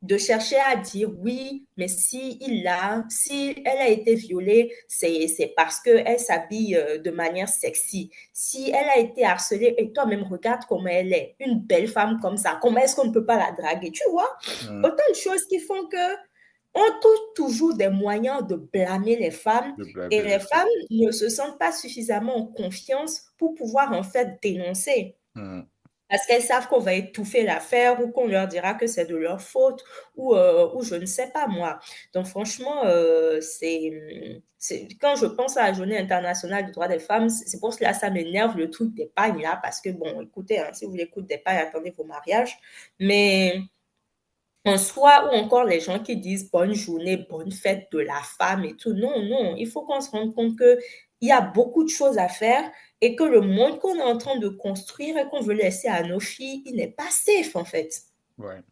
de chercher à dire oui, mais si elle a été violée, c'est parce qu'elle s'habille de manière sexy. Si elle a été harcelée, et toi-même, regarde comment elle est, une belle femme comme ça, comment est-ce qu'on ne peut pas la draguer, tu vois? Hmm, Autant de choses qui font que on trouve toujours des moyens de blâmer les femmes de et blâmer les les femmes. femmes ne se sentent pas suffisamment en confiance pour pouvoir en fait dénoncer. Hmm. Parce qu'elles savent qu'on va étouffer l'affaire ou qu'on leur dira que c'est de leur faute ou je ne sais pas moi. Donc franchement, quand je pense à la journée internationale du droit des femmes, c'est pour cela que ça m'énerve le truc des pagnes là, parce que bon, écoutez, hein, si vous voulez écouter des pagnes, attendez vos mariages. Mais en soi, ou encore les gens qui disent bonne journée, bonne fête de la femme et tout. Non, non, il faut qu'on se rende compte que il y a beaucoup de choses à faire et que le monde qu'on est en train de construire et qu'on veut laisser à nos filles, il n'est pas safe en fait. Ouais,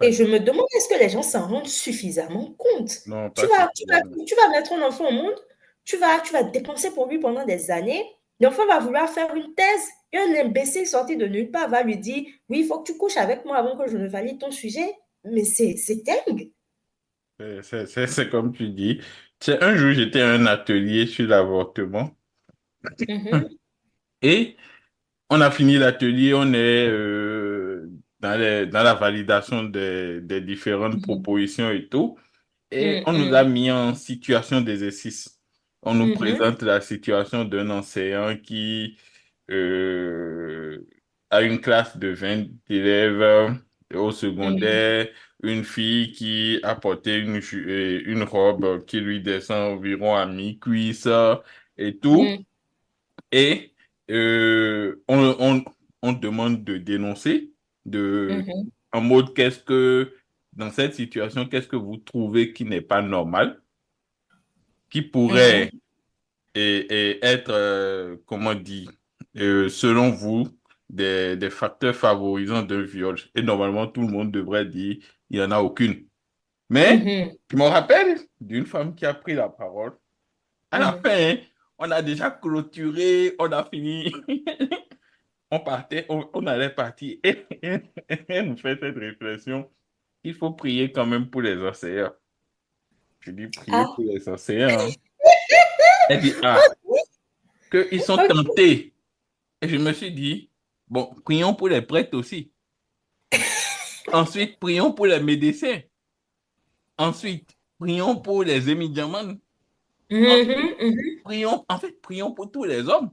Et pas, je me demande, est-ce que les gens s'en rendent suffisamment compte? non, Tu pas vas, tu vas, suffisamment. tu vas mettre un enfant au monde, tu vas dépenser pour lui pendant des années. L'enfant va vouloir faire une thèse et un imbécile sorti de nulle part va lui dire, oui, il faut que tu couches avec moi avant que je ne valide ton sujet. Mais c'est dingue. C'est comme tu dis. Tu sais, un jour, j'étais à un atelier sur l'avortement Mhm, et on a fini l'atelier, on est dans la validation des différentes mhm, propositions et tout. Et on nous a mhm, mis en situation d'exercice. On nous mhm, présente la situation d'un enseignant qui euh, a une classe de 20 élèves au mhm, secondaire, une fille qui a porté une robe qui lui descend environ à mi-cuisse et tout. mhm, Et euh, on, on, on demande de dénoncer, mhm, en mode, dans cette situation, qu'est-ce que vous trouvez qui n'est pas normal, qui mhm, pourrait être, comment dire, selon vous, des facteurs favorisants d'un viol. Et normalement, tout le monde devrait dire, il n'y en a aucune. Mais, mhm, je me rappelle d'une femme qui a pris la parole. À la mhm. fin, on a déjà clôturé, on a fini. On allait partir et elle nous fait cette réflexion. Il faut prier quand même pour les enseignants. Je dis prier Ah, pour les enseignants. Elle dit, ah, qu'ils sont ok. tentés. Et je me suis dit, bon, prions pour les prêtres aussi. Ensuite, prions pour les médecins. Ensuite, prions pour les émidiamans. Ensuite, Mhm, mhm, prions pour tous les hommes.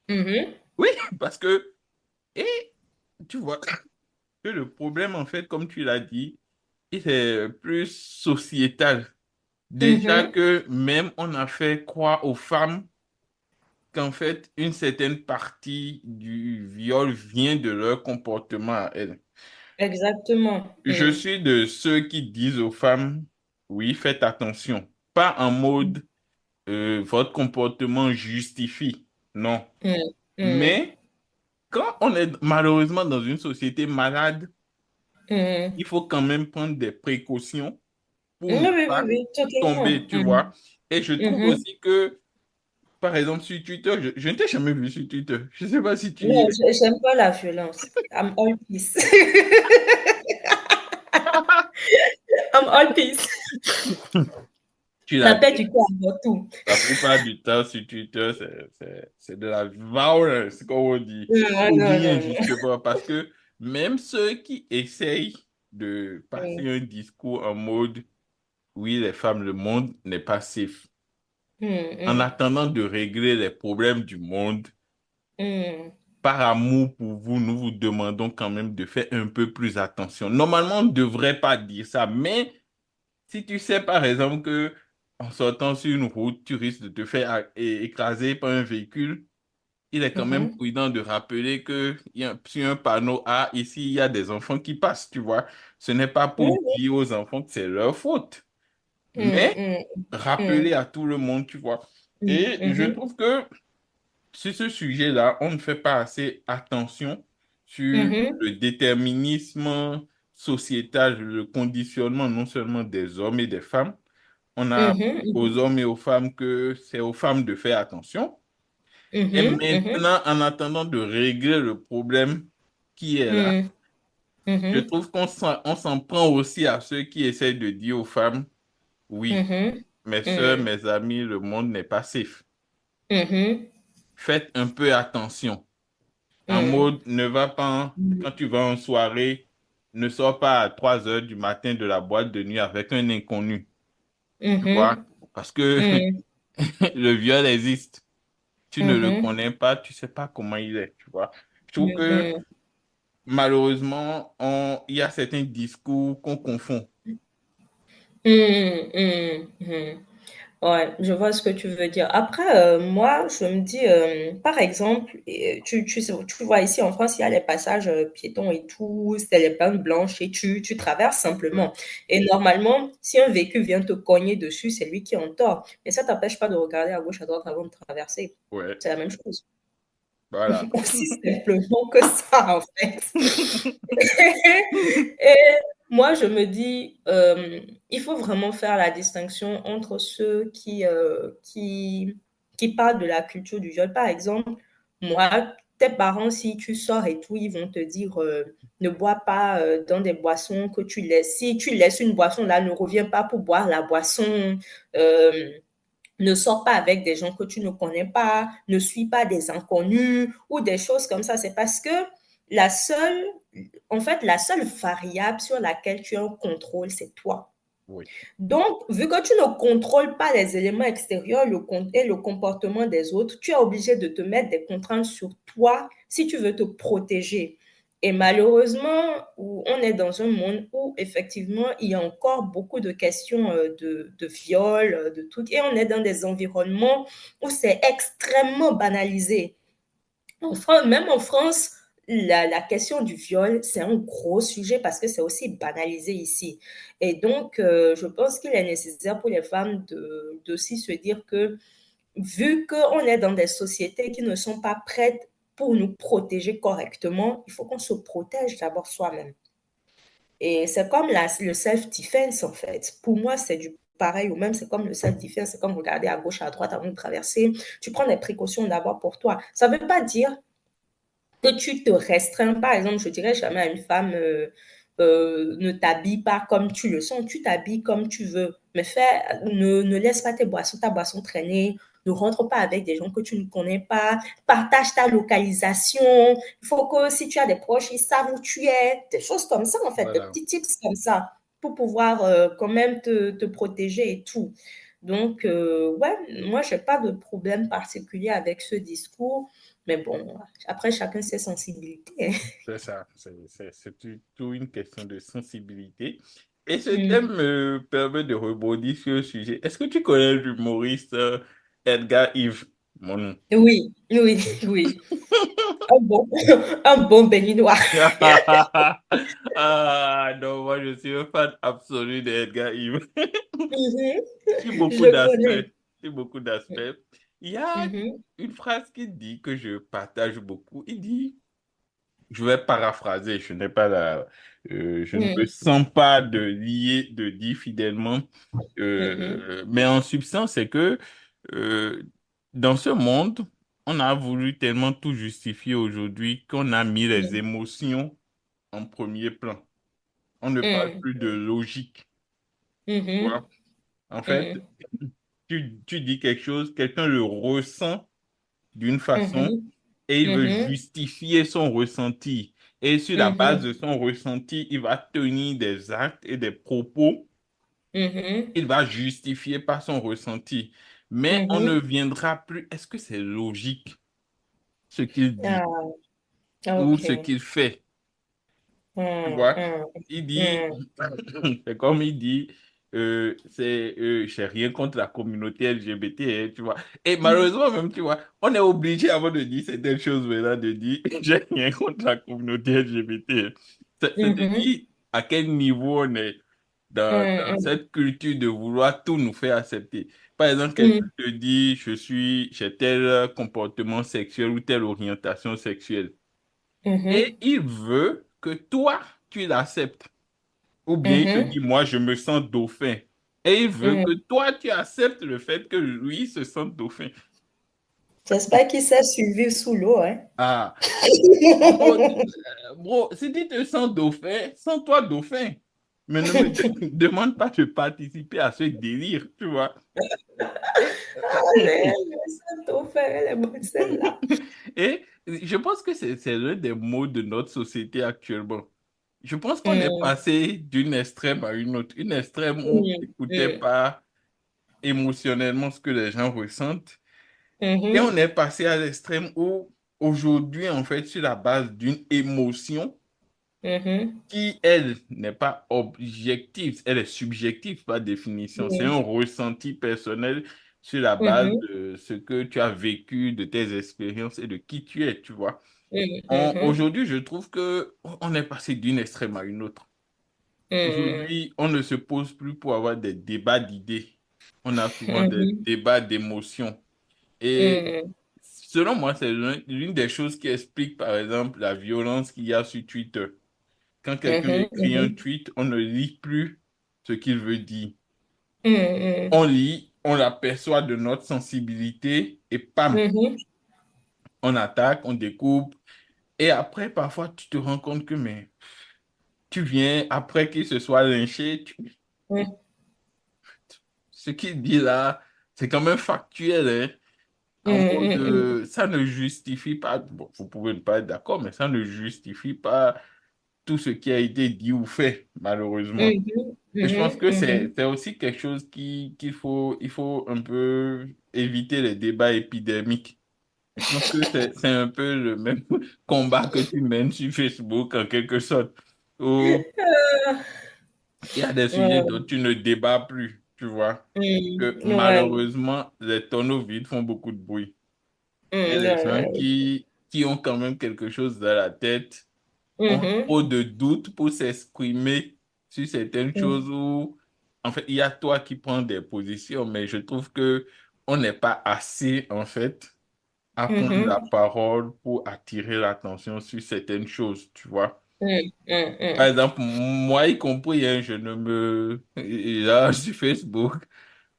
mhm, Oui, parce que, et tu vois que le problème, en fait, comme tu l'as dit, il est plus sociétal. Déjà mhm. que même on a fait croire aux femmes qu'en fait, une certaine partie du viol vient de leur comportement à elles. Exactement. Je Mm, suis de ceux qui disent aux femmes, oui, faites attention. Pas en mode, votre comportement justifie. Non. mm, mm, Mais quand on est malheureusement dans une société malade, mm. il faut quand même prendre des précautions pour Oui, ne oui, oui, pas oui, totalement. tomber, tu Mm, vois. Et je trouve mhm. aussi que par exemple, sur Twitter, je ne t'ai jamais vu sur Twitter. Je ne sais pas si tu y Non, es. j'aime pas la violence. I'm all peace. I'm all peace. Tu La l'as paix dit. du cœur avant tout. La plupart du temps, sur Twitter, c'est de la violence, comme on dit. Non, Ou non, bien, non, non. justement, parce que même ceux qui essayent de passer Mm, un discours en mode, oui, les femmes, le monde n'est pas safe. En mm, attendant de régler les problèmes du monde, mm, par amour pour vous, nous vous demandons quand même de faire un peu plus attention. Normalement, on ne devrait pas dire ça, mais si tu sais, par exemple, que en sortant sur une route, tu risques de te faire écraser par un véhicule, il est quand même mhm. prudent de rappeler que sur un panneau, ah, ici, il y a des enfants qui passent, tu vois. Ce n'est pas Oui, pour oui. dire aux enfants que c'est leur faute, Mm, mais mm, rappeler mm, à tout le monde, tu vois. mm, Et je mhm, trouve que sur ce sujet-là, on ne fait pas assez attention sur mhm, le déterminisme sociétal, le conditionnement non seulement des hommes et des femmes. On a mhm, aux hommes et aux femmes que c'est aux femmes de faire attention. Et mhm, mhm, maintenant, en attendant de régler le problème qui est là, mhm, je mhm, trouve on s'en prend aussi à ceux qui essayent de dire aux femmes, oui, mhm, mes soeurs, mhm, mes amis, le monde n'est pas safe. mhm, Faites un peu attention. En mhm, mode, ne va pas, quand tu vas en soirée, ne sors pas à 3 heures du matin de la boîte de nuit avec un inconnu, tu vois, mhm, parce que mhm, le viol existe. Tu ne le mhm, connais pas, tu sais pas comment il est, tu vois. Je trouve que mhm, malheureusement, il y a certains discours qu'on confond. mhm, mhm, mhm. Ouais, je vois ce que tu veux dire. Après, moi, je me dis, par exemple, tu vois ici en France, il y a les passages piétons et tout, c'est les bandes blanches et tu traverses Ouais. simplement. Et normalement, si un véhicule vient te cogner dessus, c'est lui qui est en tort. Mais ça t'empêche pas de regarder à gauche, à droite avant de traverser. Ouais, C'est la même chose. voilà. Aussi simplement que ça, en fait. Et moi, je me dis, il faut vraiment faire la distinction entre ceux qui parlent de la culture du viol. Par exemple, moi, tes parents, si tu sors et tout, ils vont te dire, ne bois pas dans des boissons que tu laisses. Si tu laisses une boisson là, ne reviens pas pour boire la boisson. Euh, ne sors pas avec des gens que tu ne connais pas, ne suis pas des inconnus ou des choses comme ça. C'est parce que la seule, en fait, la seule variable sur laquelle tu as un contrôle, c'est toi. Oui, Donc, vu que tu ne contrôles pas les éléments extérieurs et le comportement des autres, tu es obligé de te mettre des contraintes sur toi si tu veux te protéger. Et malheureusement, on est dans un monde où effectivement, il y a encore beaucoup de questions de viol, de tout, et on est dans des environnements où c'est extrêmement banalisé. Même en France, la question du viol, c'est un gros sujet parce que c'est aussi banalisé ici. Et donc, je pense qu'il est nécessaire pour les femmes d'aussi se dire que, vu qu'on est dans des sociétés qui ne sont pas prêtes pour nous protéger correctement, il faut qu'on se protège d'abord soi-même. Et c'est comme le self-defense, en fait. Pour moi, c'est du pareil ou même c'est comme le self-defense, c'est comme regarder à gauche, à droite avant de traverser. Tu prends des précautions d'abord pour toi. Ça ne veut pas dire que tu te restreins. Par exemple, je dirais jamais à une femme, ne t'habille pas comme tu le sens, tu t'habilles comme tu veux. Mais ne laisse pas ta boisson traîner. Ne rentre pas avec des gens que tu ne connais pas. Partage ta localisation. Il faut que si tu as des proches, ils savent où tu es. Des choses comme ça, en fait, des voilà. petits tips comme ça pour pouvoir quand même te protéger et tout. Donc, ouais, moi, je n'ai pas de problème particulier avec ce discours. Mais bon, après, chacun ses sensibilités. C'est ça, c'est tout une question de sensibilité. Et ce thème Mm. me permet de rebondir sur le sujet. Est-ce que tu connais l'humoriste Edgar Yves, mon nom? Oui, oui, oui. Un bon, un bon béninois. Ah non, moi je suis un fan absolu d'Edgar Yves. Mhm. Sur beaucoup Je d'aspects. connais. Sur beaucoup d'aspects. Il y a Mhm, une phrase qu'il dit que je partage beaucoup. Il dit, je vais paraphraser, je ne me mhm, sens pas de lier, de dire fidèlement, mhm, mais en substance, c'est que euh, dans ce monde, on a voulu tellement tout justifier aujourd'hui qu'on a mis les mhm, émotions en premier plan. On ne parle mhm, plus de logique. Tu mhm, vois? En fait, mhm, tu dis quelque chose, quelqu'un le ressent d'une façon mhm, et il veut mhm, justifier son ressenti. Et sur la base mhm, de son ressenti, il va tenir des actes et des propos. mhm, Il va justifier par son ressenti. Mais on ne mhm. viendra plus. Est-ce que c'est logique ce qu'il dit Ah, ou ok. ce qu'il fait? Tu Mm, vois, mm, il dit, mm, c'est comme il dit, j'ai rien contre la communauté LGBT, hein, tu vois. Et malheureusement, même, tu vois, on est obligé avant de dire certaines choses maintenant de dire, j'ai rien contre la communauté LGBT, hein. C'est de mhm, dire à quel niveau on est dans mm, cette culture de vouloir tout nous faire accepter. Par exemple, quelqu'un mm, te dit, j'ai tel comportement sexuel ou telle orientation sexuelle. Et mhm, il veut que toi, tu l'acceptes. Ou bien il te mhm, dit, moi, je me sens dauphin. Et il veut que mm. toi, tu acceptes le fait que lui se sente dauphin. J'espère qu'il s'est suivi sous l'eau, hein. Ah, bro, bro, si tu te sens dauphin, sens-toi dauphin. Mais ne me demande pas de participer à ce délire, tu vois. Et, Allez, je sens faire, elle est bonne celle-là. et je pense que c'est l'un des maux de notre société actuellement. Je pense qu'on est Mm, passé d'une extrême à une autre. Une extrême où on mm, n'écoutait mm, pas émotionnellement ce que les gens ressentent. Et on mhm, est passé à l'extrême où aujourd'hui, en fait, sur la base d'une émotion, Mhm. qui, elle, n'est pas objective, elle est subjective par définition. C'est un Mhm. ressenti personnel sur la base Mhm. de ce que tu as vécu, de tes expériences et de qui tu es, tu vois. Mhm. Aujourd'hui, je trouve que on est passé d'une extrême à une autre. Mhm. Aujourd'hui, on ne se pose plus pour avoir des débats d'idées. On a souvent des Mhm. débats d'émotions. Et Mhm. selon moi, c'est l'une des choses qui explique, par exemple, la violence qu'il y a sur Twitter. Quand quelqu'un Mhm. écrit un Mhm. tweet, on ne lit plus ce qu'il veut dire. Mhm. On lit, on l'aperçoit de notre sensibilité et pam, Mhm. on attaque, on découpe. Et après, parfois, tu te rends compte que mais, tu viens, après qu'il se soit lynché, Mhm. ce qu'il dit là, c'est quand même factuel, hein. En mode, Mhm. ça ne justifie pas, bon, vous pouvez ne pas être d'accord, mais ça ne justifie pas tout ce qui a été dit ou fait, malheureusement. Mhm. Et je pense Mhm. que Mhm. c'est aussi quelque chose qu'il faut un peu éviter les débats épidémiques. Je pense que c'est un peu le même combat que tu mènes sur Facebook en quelque sorte, où il y a des sujets dont Ouais. tu ne débats plus, tu vois. Que Ouais. malheureusement, les tonneaux vides font beaucoup de bruit. Il y a des gens Ouais. qui ont quand même quelque chose dans la tête, ont Mhm. trop de doutes pour s'exprimer sur certaines choses où, en fait, il y a toi qui prends des positions, mais je trouve que on n'est pas assez, en fait, à prendre la Mhm. parole pour attirer l'attention sur certaines choses, tu vois. Mhm. Par Mhm. exemple, moi y compris, hein, je ne me... et là, sur Facebook,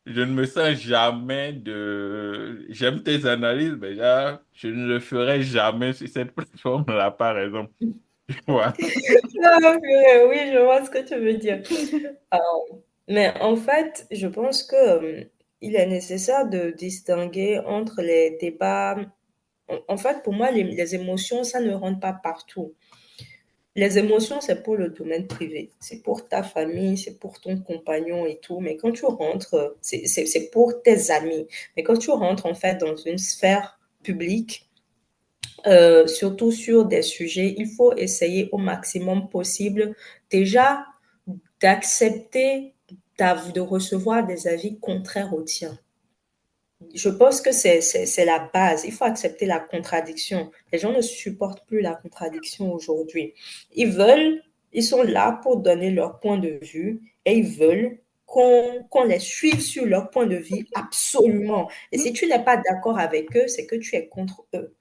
je ne me sens jamais de... J'aime tes analyses, mais là, je ne le ferai jamais sur cette plateforme-là, par exemple. Tu vois. Ah, purée, oui, je vois ce que tu veux dire. Ah, mais en fait, je pense que il est nécessaire de distinguer entre les débats. En fait, pour moi, les émotions, ça ne rentre pas partout. Les émotions, c'est pour le domaine privé. C'est pour ta famille, c'est pour ton compagnon et tout. Mais quand tu rentres, c'est pour tes amis. Mais quand tu rentres, en fait, dans une sphère publique, surtout sur des sujets, il faut essayer au maximum possible déjà d'accepter de recevoir des avis contraires aux tiens. Je pense que c'est la base. Il faut accepter la contradiction. Les gens ne supportent plus la contradiction aujourd'hui. Ils veulent, ils sont là pour donner leur point de vue et ils veulent qu'on les suive sur leur point de vue absolument. Et si tu n'es pas d'accord avec eux, c'est que tu es contre eux.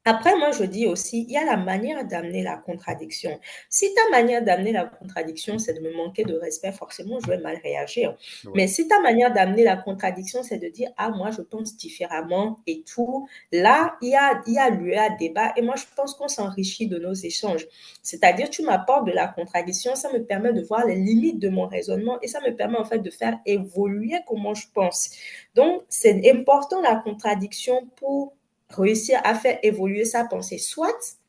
Après, moi, je dis aussi, il y a la manière d'amener la contradiction. Si ta manière d'amener la contradiction, c'est de me manquer de respect, forcément, je vais mal réagir. Ouais. Mais si ta manière d'amener la contradiction, c'est de dire, ah, moi, je pense différemment et tout, là, il y a lieu à débat. Et moi, je pense qu'on s'enrichit de nos échanges. C'est-à-dire, tu m'apportes de la contradiction, ça me permet de voir les limites de mon raisonnement et ça me permet, en fait, de faire évoluer comment je pense. Donc, c'est important, la contradiction, pour réussir à faire évoluer sa pensée. Soit,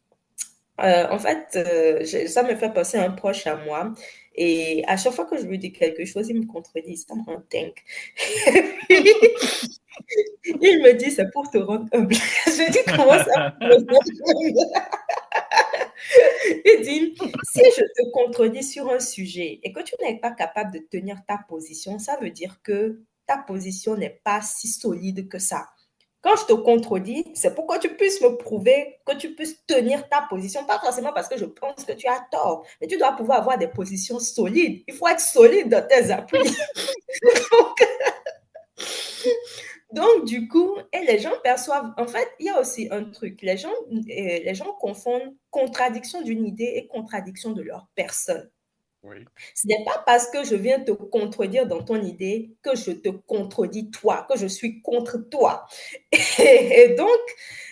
en fait, ça me fait penser à un proche à moi. Et à chaque fois que je lui dis quelque chose, il me contredit, ça me rend dingue. Il me dit, c'est pour te rendre humble. Je dis, comment ça pour me rendre humble? Il dit, si je te contredis sur un sujet et que tu n'es pas capable de tenir ta position, ça veut dire que ta position n'est pas si solide que ça. Quand je te contredis, c'est pour que tu puisses me prouver, que tu puisses tenir ta position. Pas forcément parce que je pense que tu as tort, mais tu dois pouvoir avoir des positions solides. Il faut être solide dans tes appuis. donc, donc, du coup, et les gens perçoivent. En fait, il y a aussi un truc. Les gens confondent contradiction d'une idée et contradiction de leur personne. Oui. Ce n'est pas parce que je viens te contredire dans ton idée que je te contredis toi, que je suis contre toi. Et donc,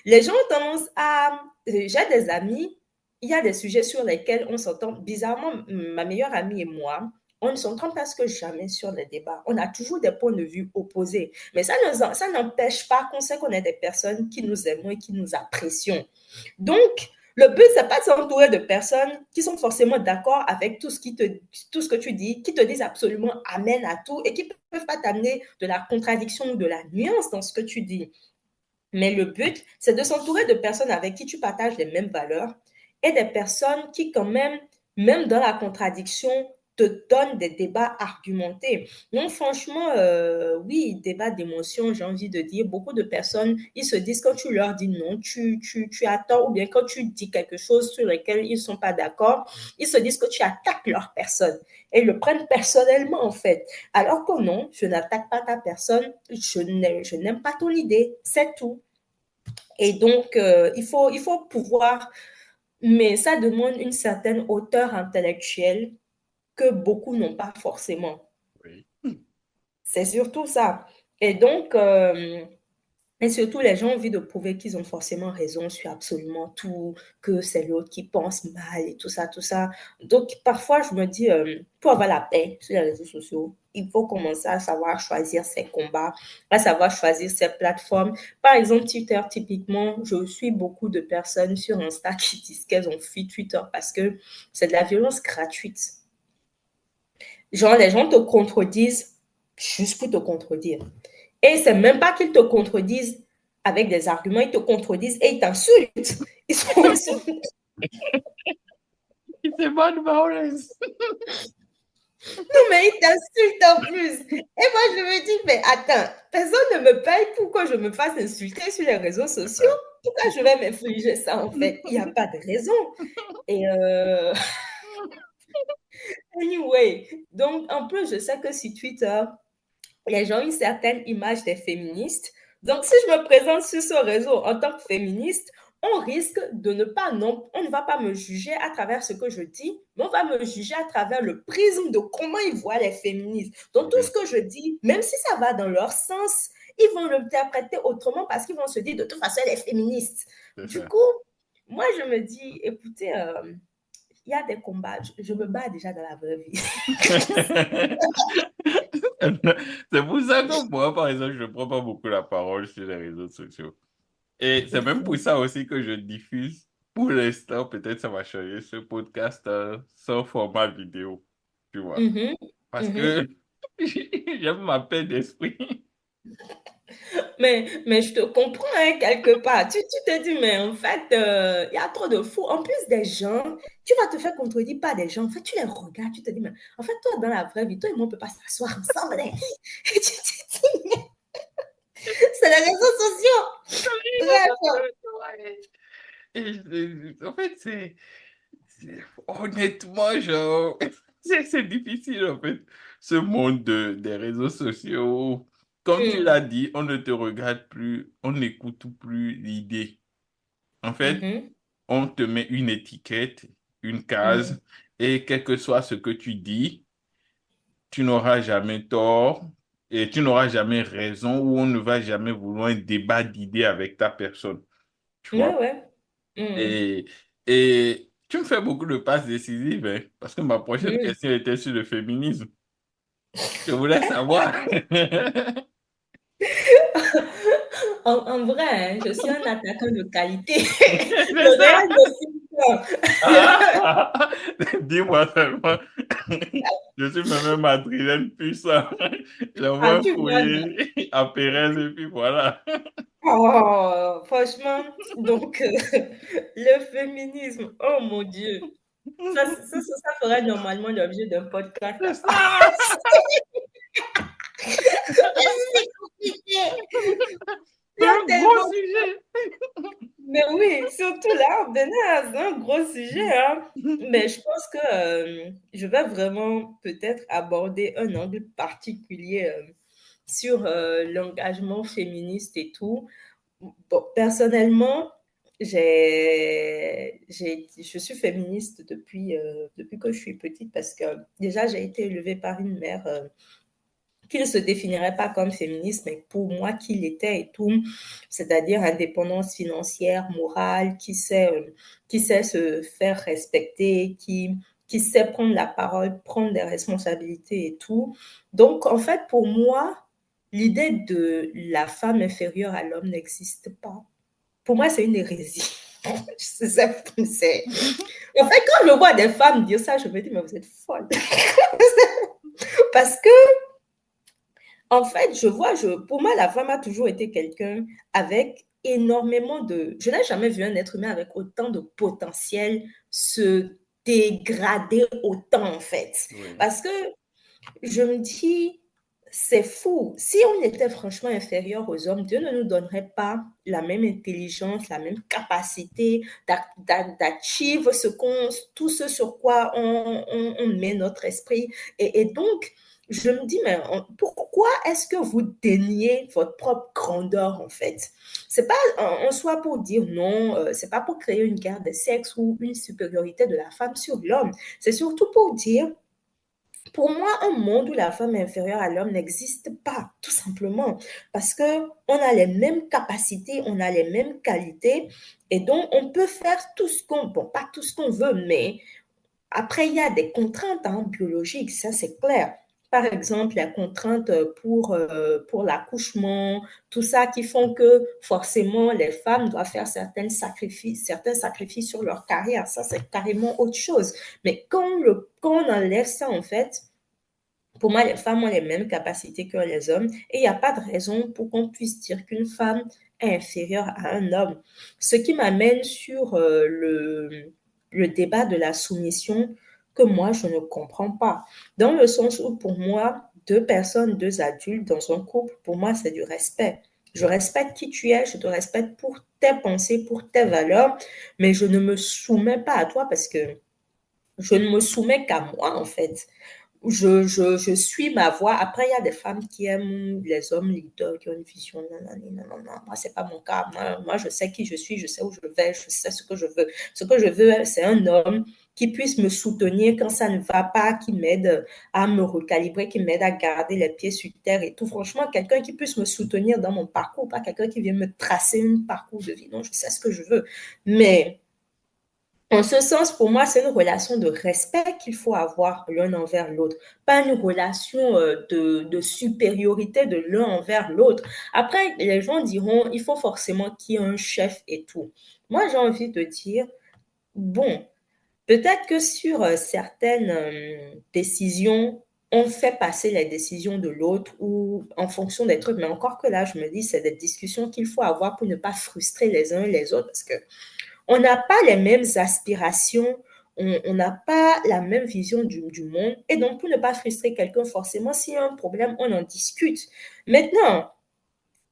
les gens ont tendance à... J'ai des amis, il y a des sujets sur lesquels on s'entend. Bizarrement, ma meilleure amie et moi, on ne s'entend presque jamais sur les débats. On a toujours des points de vue opposés. Mais ça n'empêche pas qu'on sait qu'on est des personnes qui nous aimons et qui nous apprécions. Donc, le but, c'est pas de s'entourer de personnes qui sont forcément d'accord avec tout ce que tu dis, qui te disent absolument amen à tout et qui ne peuvent pas t'amener de la contradiction ou de la nuance dans ce que tu dis. Mais le but, c'est de s'entourer de personnes avec qui tu partages les mêmes valeurs et des personnes qui quand même dans la contradiction, te donnent des débats argumentés. Donc franchement, oui, débat d'émotion, j'ai envie de dire, beaucoup de personnes, ils se disent quand tu leur dis non, tu as tort, ou bien quand tu dis quelque chose sur lequel ils ne sont pas d'accord, ils se disent que tu attaques leur personne et ils le prennent personnellement en fait. Alors que non, je n'attaque pas ta personne, je n'aime pas ton idée, c'est tout. Et donc, il faut pouvoir, mais ça demande une certaine hauteur intellectuelle que beaucoup n'ont pas forcément. Oui. C'est surtout ça. Et donc, et surtout, les gens ont envie de prouver qu'ils ont forcément raison sur absolument tout, que c'est l'autre qui pense mal et tout ça, tout ça. Donc, parfois, je me dis, pour avoir la paix sur les réseaux sociaux, il faut commencer à savoir choisir ses combats, à savoir choisir ses plateformes. Par exemple, Twitter, typiquement, je suis beaucoup de personnes sur Insta qui disent qu'elles ont fui Twitter parce que c'est de la violence gratuite. Genre, les gens te contredisent juste pour te contredire. Et c'est même pas qu'ils te contredisent avec des arguments, ils te contredisent et ils t'insultent. Ils sont... It's about violence. Non, mais ils t'insultent en plus. Et moi, je me dis, mais attends, personne ne me paye pour que je me fasse insulter sur les réseaux sociaux. Pourquoi je vais m'infliger ça, en fait? Il n'y a pas de raison. Et anyway, donc en plus, je sais que sur Twitter, les gens ont une certaine image des féministes. Donc, si je me présente sur ce réseau en tant que féministe, on risque de ne pas, non, on ne va pas me juger à travers ce que je dis, mais on va me juger à travers le prisme de comment ils voient les féministes. Donc, tout Oui, ce que je dis, même si ça va dans leur sens, ils vont l'interpréter autrement parce qu'ils vont se dire, de toute façon, elle est féministe. c'est Du ça. coup, moi, je me dis, écoutez, il y a des combats, je me bats déjà dans la vraie vie. C'est pour ça que moi, par exemple, je ne prends pas beaucoup la parole sur les réseaux sociaux. Et c'est même pour ça aussi que je diffuse, pour l'instant, peut-être ça va changer, ce podcast sans format vidéo, tu vois. Mhm, Parce mhm. que j'aime ma paix d'esprit. Mais je te comprends hein, quelque part. Tu te dis, mais en fait, il y a trop de fous. En plus des gens, tu vas te faire contredire par des gens. En fait, tu les regardes, tu te dis, mais en fait, toi, dans la vraie vie, toi et moi, on ne peut pas s'asseoir ensemble. Hein. Et tu te dis, c'est les réseaux sociaux. Bref. En fait, honnêtement, genre, c'est difficile, en fait, ce monde des réseaux sociaux. Comme tu Mm, l'as dit, on ne te regarde plus, on n'écoute plus l'idée. En fait, mhm, on te met une étiquette, une mm. case, et quel que soit ce que tu dis, tu n'auras jamais tort et tu n'auras jamais raison ou on ne va jamais vouloir un débat d'idées avec ta personne. Tu Ouais, vois? ouais. Mm, Et, et tu me fais beaucoup de passes décisives, hein, parce que ma prochaine mm. question était sur le féminisme. Je voulais savoir. En vrai, hein, je suis un attaquant de qualité. C'est Le ça. réel ne suit pas. Ah, dis-moi seulement. Je suis même un madrilène puissant. J'envoie Ah, un tu vois, courrier à Pérez et puis voilà. oh, franchement, donc le féminisme, oh mon Dieu, ça ferait normalement l'objet d'un podcast C'est à part. ça. C'est compliqué. Il C'est y a un gros tellement... sujet. Mais oui, surtout là, maintenant, c'est un gros sujet, hein. Mais je pense que je vais vraiment peut-être aborder un angle particulier sur l'engagement féministe et tout. Bon, personnellement, je suis féministe depuis que je suis petite parce que déjà, j'ai été élevée par une mère qui ne se définirait pas comme féministe, mais pour moi, qui l'était et tout, c'est-à-dire indépendance financière, morale, qui sait se faire respecter, qui sait prendre la parole, prendre des responsabilités et tout. Donc, en fait, pour moi, l'idée de la femme inférieure à l'homme n'existe pas. Pour moi, c'est une hérésie. En fait, quand je vois des femmes dire ça, je me dis, mais vous êtes folle. Parce que en fait, pour moi, la femme a toujours été quelqu'un avec je n'ai jamais vu un être humain avec autant de potentiel se dégrader autant, en fait. Oui. Parce que je me dis, c'est fou. Si on était franchement inférieur aux hommes, Dieu ne nous donnerait pas la même intelligence, la même capacité d'achieve tout ce sur quoi on met notre esprit. Et donc, je me dis, mais pourquoi est-ce que vous déniez votre propre grandeur, en fait? C'est pas en soi pour dire non, c'est pas pour créer une guerre de sexe ou une supériorité de la femme sur l'homme. C'est surtout pour dire, pour moi, un monde où la femme est inférieure à l'homme n'existe pas, tout simplement, parce que on a les mêmes capacités, on a les mêmes qualités, et donc on peut faire tout ce qu'on, bon, pas tout ce qu'on veut, mais après, il y a des contraintes biologiques, ça c'est clair. Par exemple, les contraintes pour l'accouchement, tout ça qui font que forcément les femmes doivent faire certains sacrifices sur leur carrière. Ça, c'est carrément autre chose. Mais quand on enlève ça, en fait, pour moi, les femmes ont les mêmes capacités que les hommes et il n'y a pas de raison pour qu'on puisse dire qu'une femme est inférieure à un homme. Ce qui m'amène sur le débat de la soumission que moi, je ne comprends pas. Dans le sens où, pour moi, deux personnes, deux adultes dans un couple, pour moi, c'est du respect. Je respecte qui tu es, je te respecte pour tes pensées, pour tes valeurs, mais je ne me soumets pas à toi parce que je ne me soumets qu'à moi, en fait. Je suis ma voix. Après, il y a des femmes qui aiment les hommes leaders, qui ont une vision. Non, non, non, non, non. Moi, c'est pas mon cas. Moi, je sais qui je suis, je sais où je vais, je sais ce que je veux. Ce que je veux, c'est un homme qui puisse me soutenir quand ça ne va pas, qui m'aide à me recalibrer, qui m'aide à garder les pieds sur terre et tout. Franchement, quelqu'un qui puisse me soutenir dans mon parcours, pas quelqu'un qui vient me tracer un parcours de vie. Non, je sais ce que je veux. Mais en ce sens, pour moi, c'est une relation de respect qu'il faut avoir l'un envers l'autre, pas une relation de supériorité de l'un envers l'autre. Après, les gens diront, il faut forcément qu'il y ait un chef et tout. Moi, j'ai envie de dire, bon, peut-être que sur certaines décisions, on fait passer les décisions de l'autre ou en fonction des trucs, mais encore que là, je me dis, c'est des discussions qu'il faut avoir pour ne pas frustrer les uns et les autres, parce que on n'a pas les mêmes aspirations, on n'a pas la même vision du monde. Et donc, pour ne pas frustrer quelqu'un, forcément, s'il y a un problème, on en discute. Maintenant,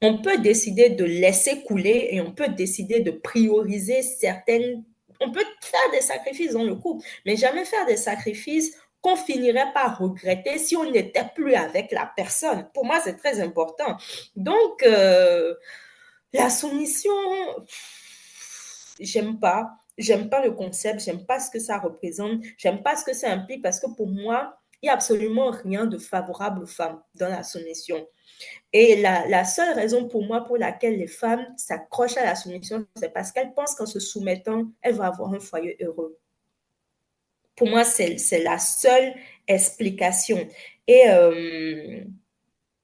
on peut décider de laisser couler et on peut décider de prioriser certaines. On peut faire des sacrifices dans le couple, mais jamais faire des sacrifices qu'on finirait par regretter si on n'était plus avec la personne. Pour moi, c'est très important. Donc, la soumission, j'aime pas. J'aime pas le concept, j'aime pas ce que ça représente, j'aime pas ce que ça implique parce que pour moi, il n'y a absolument rien de favorable aux femmes dans la soumission. Et la seule raison pour moi pour laquelle les femmes s'accrochent à la soumission, c'est parce qu'elles pensent qu'en se soumettant, elles vont avoir un foyer heureux. Pour moi, c'est la seule explication. Et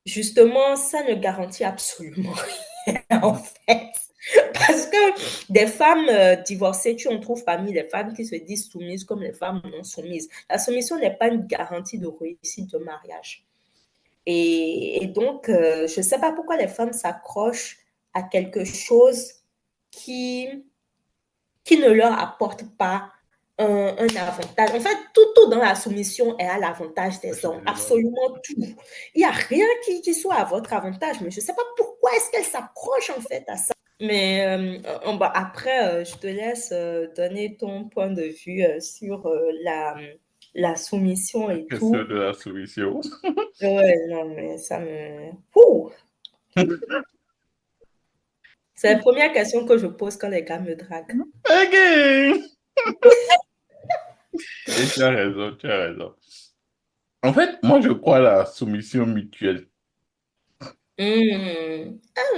justement, ça ne garantit absolument rien, en fait. Parce que des femmes divorcées, tu en trouves parmi les femmes qui se disent soumises comme les femmes non soumises. La soumission n'est pas une garantie de réussite de mariage. Et donc, je ne sais pas pourquoi les femmes s'accrochent à quelque chose qui, qui ne leur apporte pas un avantage. En fait, tout dans la soumission est à l'avantage des hommes, absolument tout. Il n'y a rien qui soit à votre avantage, mais je ne sais pas pourquoi est-ce qu'elles s'accrochent en fait à ça. Mais après, je te laisse donner ton point de vue sur la soumission et Question tout. de la soumission. Ouais, non, mais ça me... Ouh, c'est la première question que je pose quand les gars me draguent. Again! Et tu as raison, tu as raison. En fait, moi, je crois à la soumission mutuelle. Ah,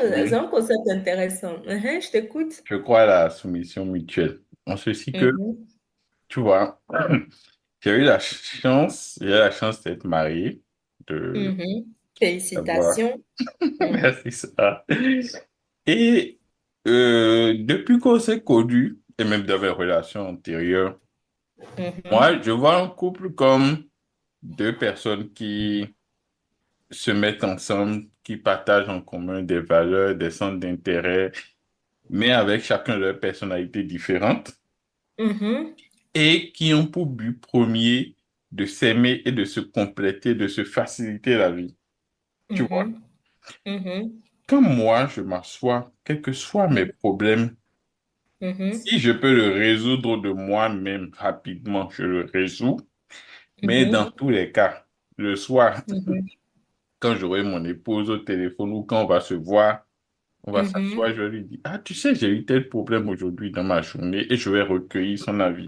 c'est Oui, un concept intéressant. Je t'écoute. je crois à la soumission mutuelle. En ceci que, Mhm, tu vois, j'ai eu la chance d'être marié, de mhm. d'avoir, Félicitations. Mhm, merci ça. Et depuis qu'on s'est connus, et même dans mes relations antérieures, mhm, moi, je vois un couple comme deux personnes qui se mettent ensemble, qui partagent en commun des valeurs, des centres d'intérêt, mais avec chacun leur personnalité différente Mhm. et qui ont pour but premier de s'aimer et de se compléter, de se faciliter la vie. Tu vois? Mhm. Mhm. Quand moi, je m'assois, quels que soient mes problèmes, Mhm. si je peux le résoudre de moi-même rapidement, je le résous. Mais dans Mhm. tous les cas, le soir, Mhm. quand j'aurai mon épouse au téléphone ou quand on va se voir, on va s'asseoir, Mhm. je vais lui dire, ah, tu sais, j'ai eu tel problème aujourd'hui dans ma journée et je vais recueillir son avis.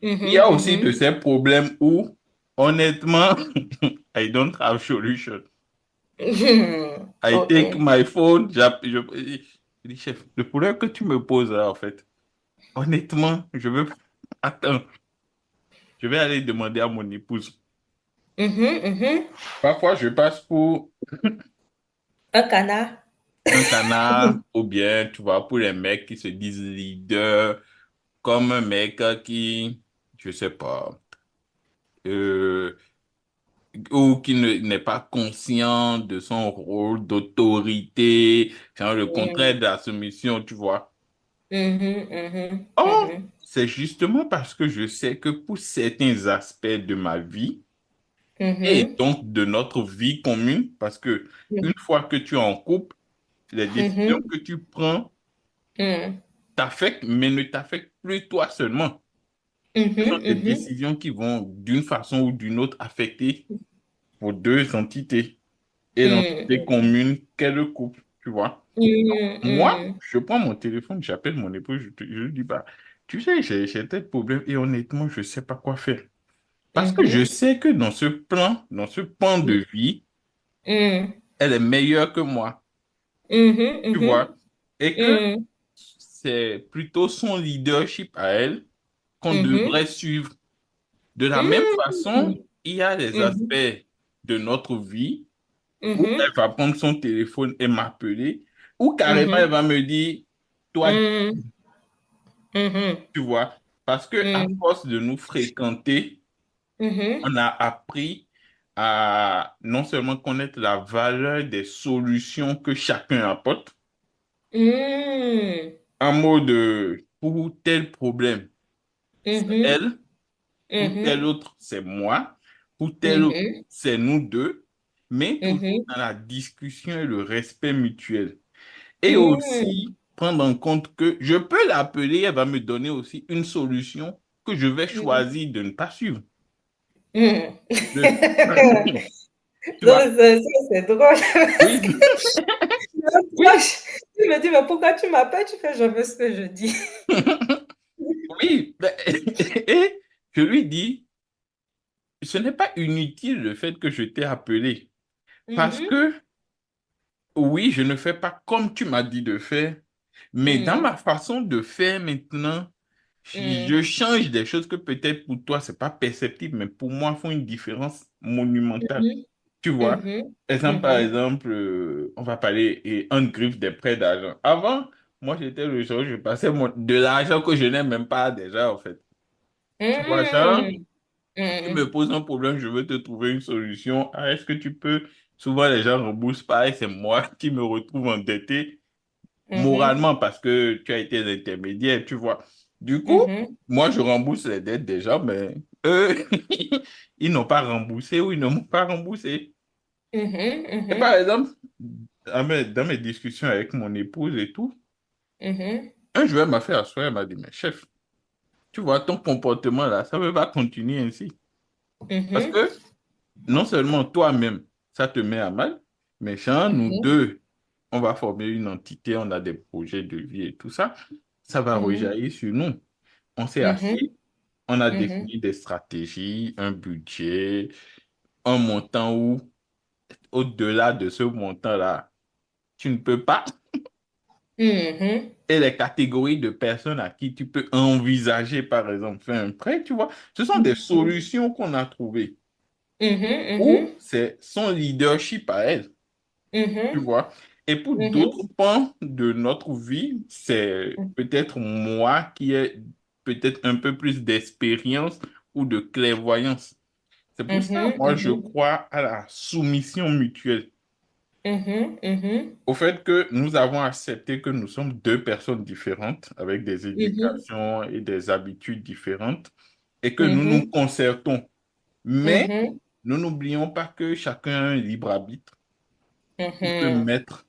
Il y Mhm. a aussi de Mhm. ces problèmes où, honnêtement, I don't have solution. Mhm. I take Ok. my phone, je dis, chef, le problème que tu me poses là, en fait, honnêtement, attends, je vais aller demander à mon épouse. Mhm. Mhm. Parfois, je passe pour Un canard. un canard, ou bien, tu vois, pour les mecs qui se disent leaders, comme un mec qui, je sais pas, euh, ou qui n'est pas conscient de son rôle d'autorité, c'est le contraire Mhm. de la soumission, tu vois. Mhm. Mhm. Or, Mhm. c'est justement parce que je sais que pour certains aspects de ma vie, et Mhm. donc de notre vie commune, parce que une fois que tu es en couple, les décisions Mhm. que tu prends Mhm. t'affectent, mais ne t'affectent plus toi seulement. Ce sont Mhm. des Mhm. décisions qui vont d'une façon ou d'une autre affecter vos deux entités et l'entité Mhm. commune qu'est le couple, tu vois. Mhm. Moi, Mhm. je prends mon téléphone, j'appelle mon épouse, je lui dis, bah, tu sais, j'ai tel problème et honnêtement, je ne sais pas quoi faire. Parce que je Mhm. sais que dans ce plan, dans ce pan de vie, Mhm. elle est meilleure que moi, Mhm. tu Mhm. vois. Et que Mhm. c'est plutôt son leadership à elle qu'on Mhm. devrait suivre. De la même façon, Mhm. il y a des Mhm. aspects de notre vie où elle Mhm. va prendre son téléphone et m'appeler, ou carrément elle Mhm. va me dire, toi, Mhm. Mhm. tu vois, parce que à Mhm. force de nous fréquenter, Mhm. on a appris à non seulement connaître la valeur des solutions que chacun apporte, Mhm. en mode pour tel problème, c'est Mhm. elle, pour tel Mhm. autre, c'est moi, pour tel autre, Mhm. c'est nous deux, mais toujours Mhm. dans la discussion et le respect mutuel. Et Mhm. aussi prendre en compte que je peux l'appeler, elle va me donner aussi une solution que je vais Mhm. choisir de ne pas suivre. Mhm. Le- Tu Non, vois? mais c'est drôle. Oui, Moi, oui, tu me dis, mais pourquoi tu m'appelles? Tu fais, je veux ce que je dis. oui. Et je lui dis, ce n'est pas inutile le fait que je t'ai appelé. Parce Mhm. que, oui, je ne fais pas comme tu m'as dit de faire, mais dans Mhm. ma façon de faire maintenant, Mhm. je change des choses que peut-être pour toi, c'est pas perceptible, mais pour moi, font une différence monumentale. Mhm. Tu vois? Mhm. Exemple, par Mhm. exemple, on va parler et un griffe des prêts d'argent. Avant, moi, j'étais le genre, je passais de l'argent que je n'ai même pas déjà, en fait. Tu vois, genre, Mhm. tu me Mhm. poses un problème, je veux te trouver une solution. Ah, est-ce que tu peux... Souvent, les gens remboursent pas et c'est moi qui me retrouve endetté Mhm. moralement parce que tu as été l'intermédiaire, tu vois. Du coup, Mhm. moi, je rembourse les dettes des gens, mais eux, ils n'ont pas remboursé ou ils ne m'ont pas remboursé. Mhm. Et par Mhm. exemple, dans mes discussions avec mon épouse et tout, Mhm. un jour, elle m'a fait asseoir, elle m'a dit, mais chef, tu vois, ton comportement là, ça ne va pas continuer ainsi. Parce Mhm. que non seulement toi-même, ça te met à mal, mais genre, nous Mhm. deux, on va former une entité, on a des projets de vie et tout ça, ça va Mhm. rejaillir sur nous. On s'est assis, Mhm. on a Mhm. défini des stratégies, un budget, un montant où, au-delà de ce montant-là, tu ne peux pas. Mhm. Et les catégories de personnes à qui tu peux envisager, par exemple, faire un prêt, tu vois, ce sont des Mhm. solutions qu'on a trouvées. Ou Mhm. c'est son leadership à elle, tu Mhm. vois. Et pour Mhm. d'autres pans de notre vie, c'est peut-être moi qui ai peut-être un peu plus d'expérience ou de clairvoyance. C'est pour ça, Mhm. moi, je Mhm. crois à la soumission mutuelle. Mhm. Mhm. Au fait que nous avons accepté que nous sommes deux personnes différentes, avec des Mhm. éducations et des habitudes différentes, et que nous nous Mhm. concertons. Mais Mhm. nous n'oublions pas que chacun a un libre arbitre qu'il peut Mhm. mettre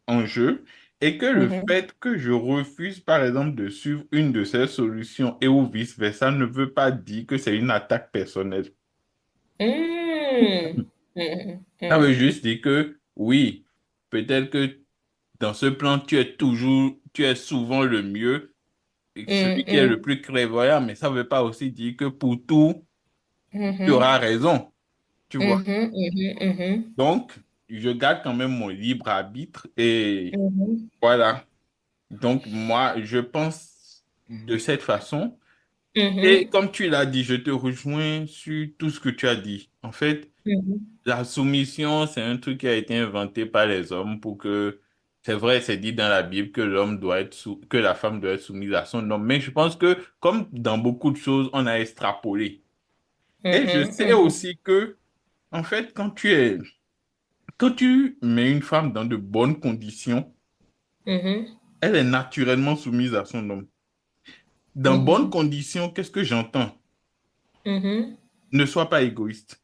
en jeu, et que le Mhm. fait que je refuse, par exemple, de suivre une de ces solutions et ou vice-versa ne veut pas dire que c'est une attaque personnelle. Mhm. Mhm. Ça veut Mhm. juste dire que oui, peut-être que dans ce plan, tu es souvent le mieux, et celui qui est le Mhm. plus clairvoyant, mais ça ne veut pas aussi dire que pour tout, tu auras Mhm. raison, tu vois. Mhm. Mhm. Mhm. Donc, je garde quand même mon libre arbitre et Mhm. voilà. Donc, moi, je pense de cette façon. Et Mhm. comme tu l'as dit, je te rejoins sur tout ce que tu as dit. En fait, Mhm. la soumission, c'est un truc qui a été inventé par les hommes pour que, c'est vrai, c'est dit dans la Bible que que la femme doit être soumise à son homme. Mais je pense que, comme dans beaucoup de choses, on a extrapolé. Et je Mhm. sais Mhm. aussi que, en fait, quand tu mets une femme dans de bonnes conditions, Mhm. elle est naturellement soumise à son homme. Dans bonnes Mhm. conditions, qu'est-ce que j'entends? Mhm. Ne sois pas égoïste.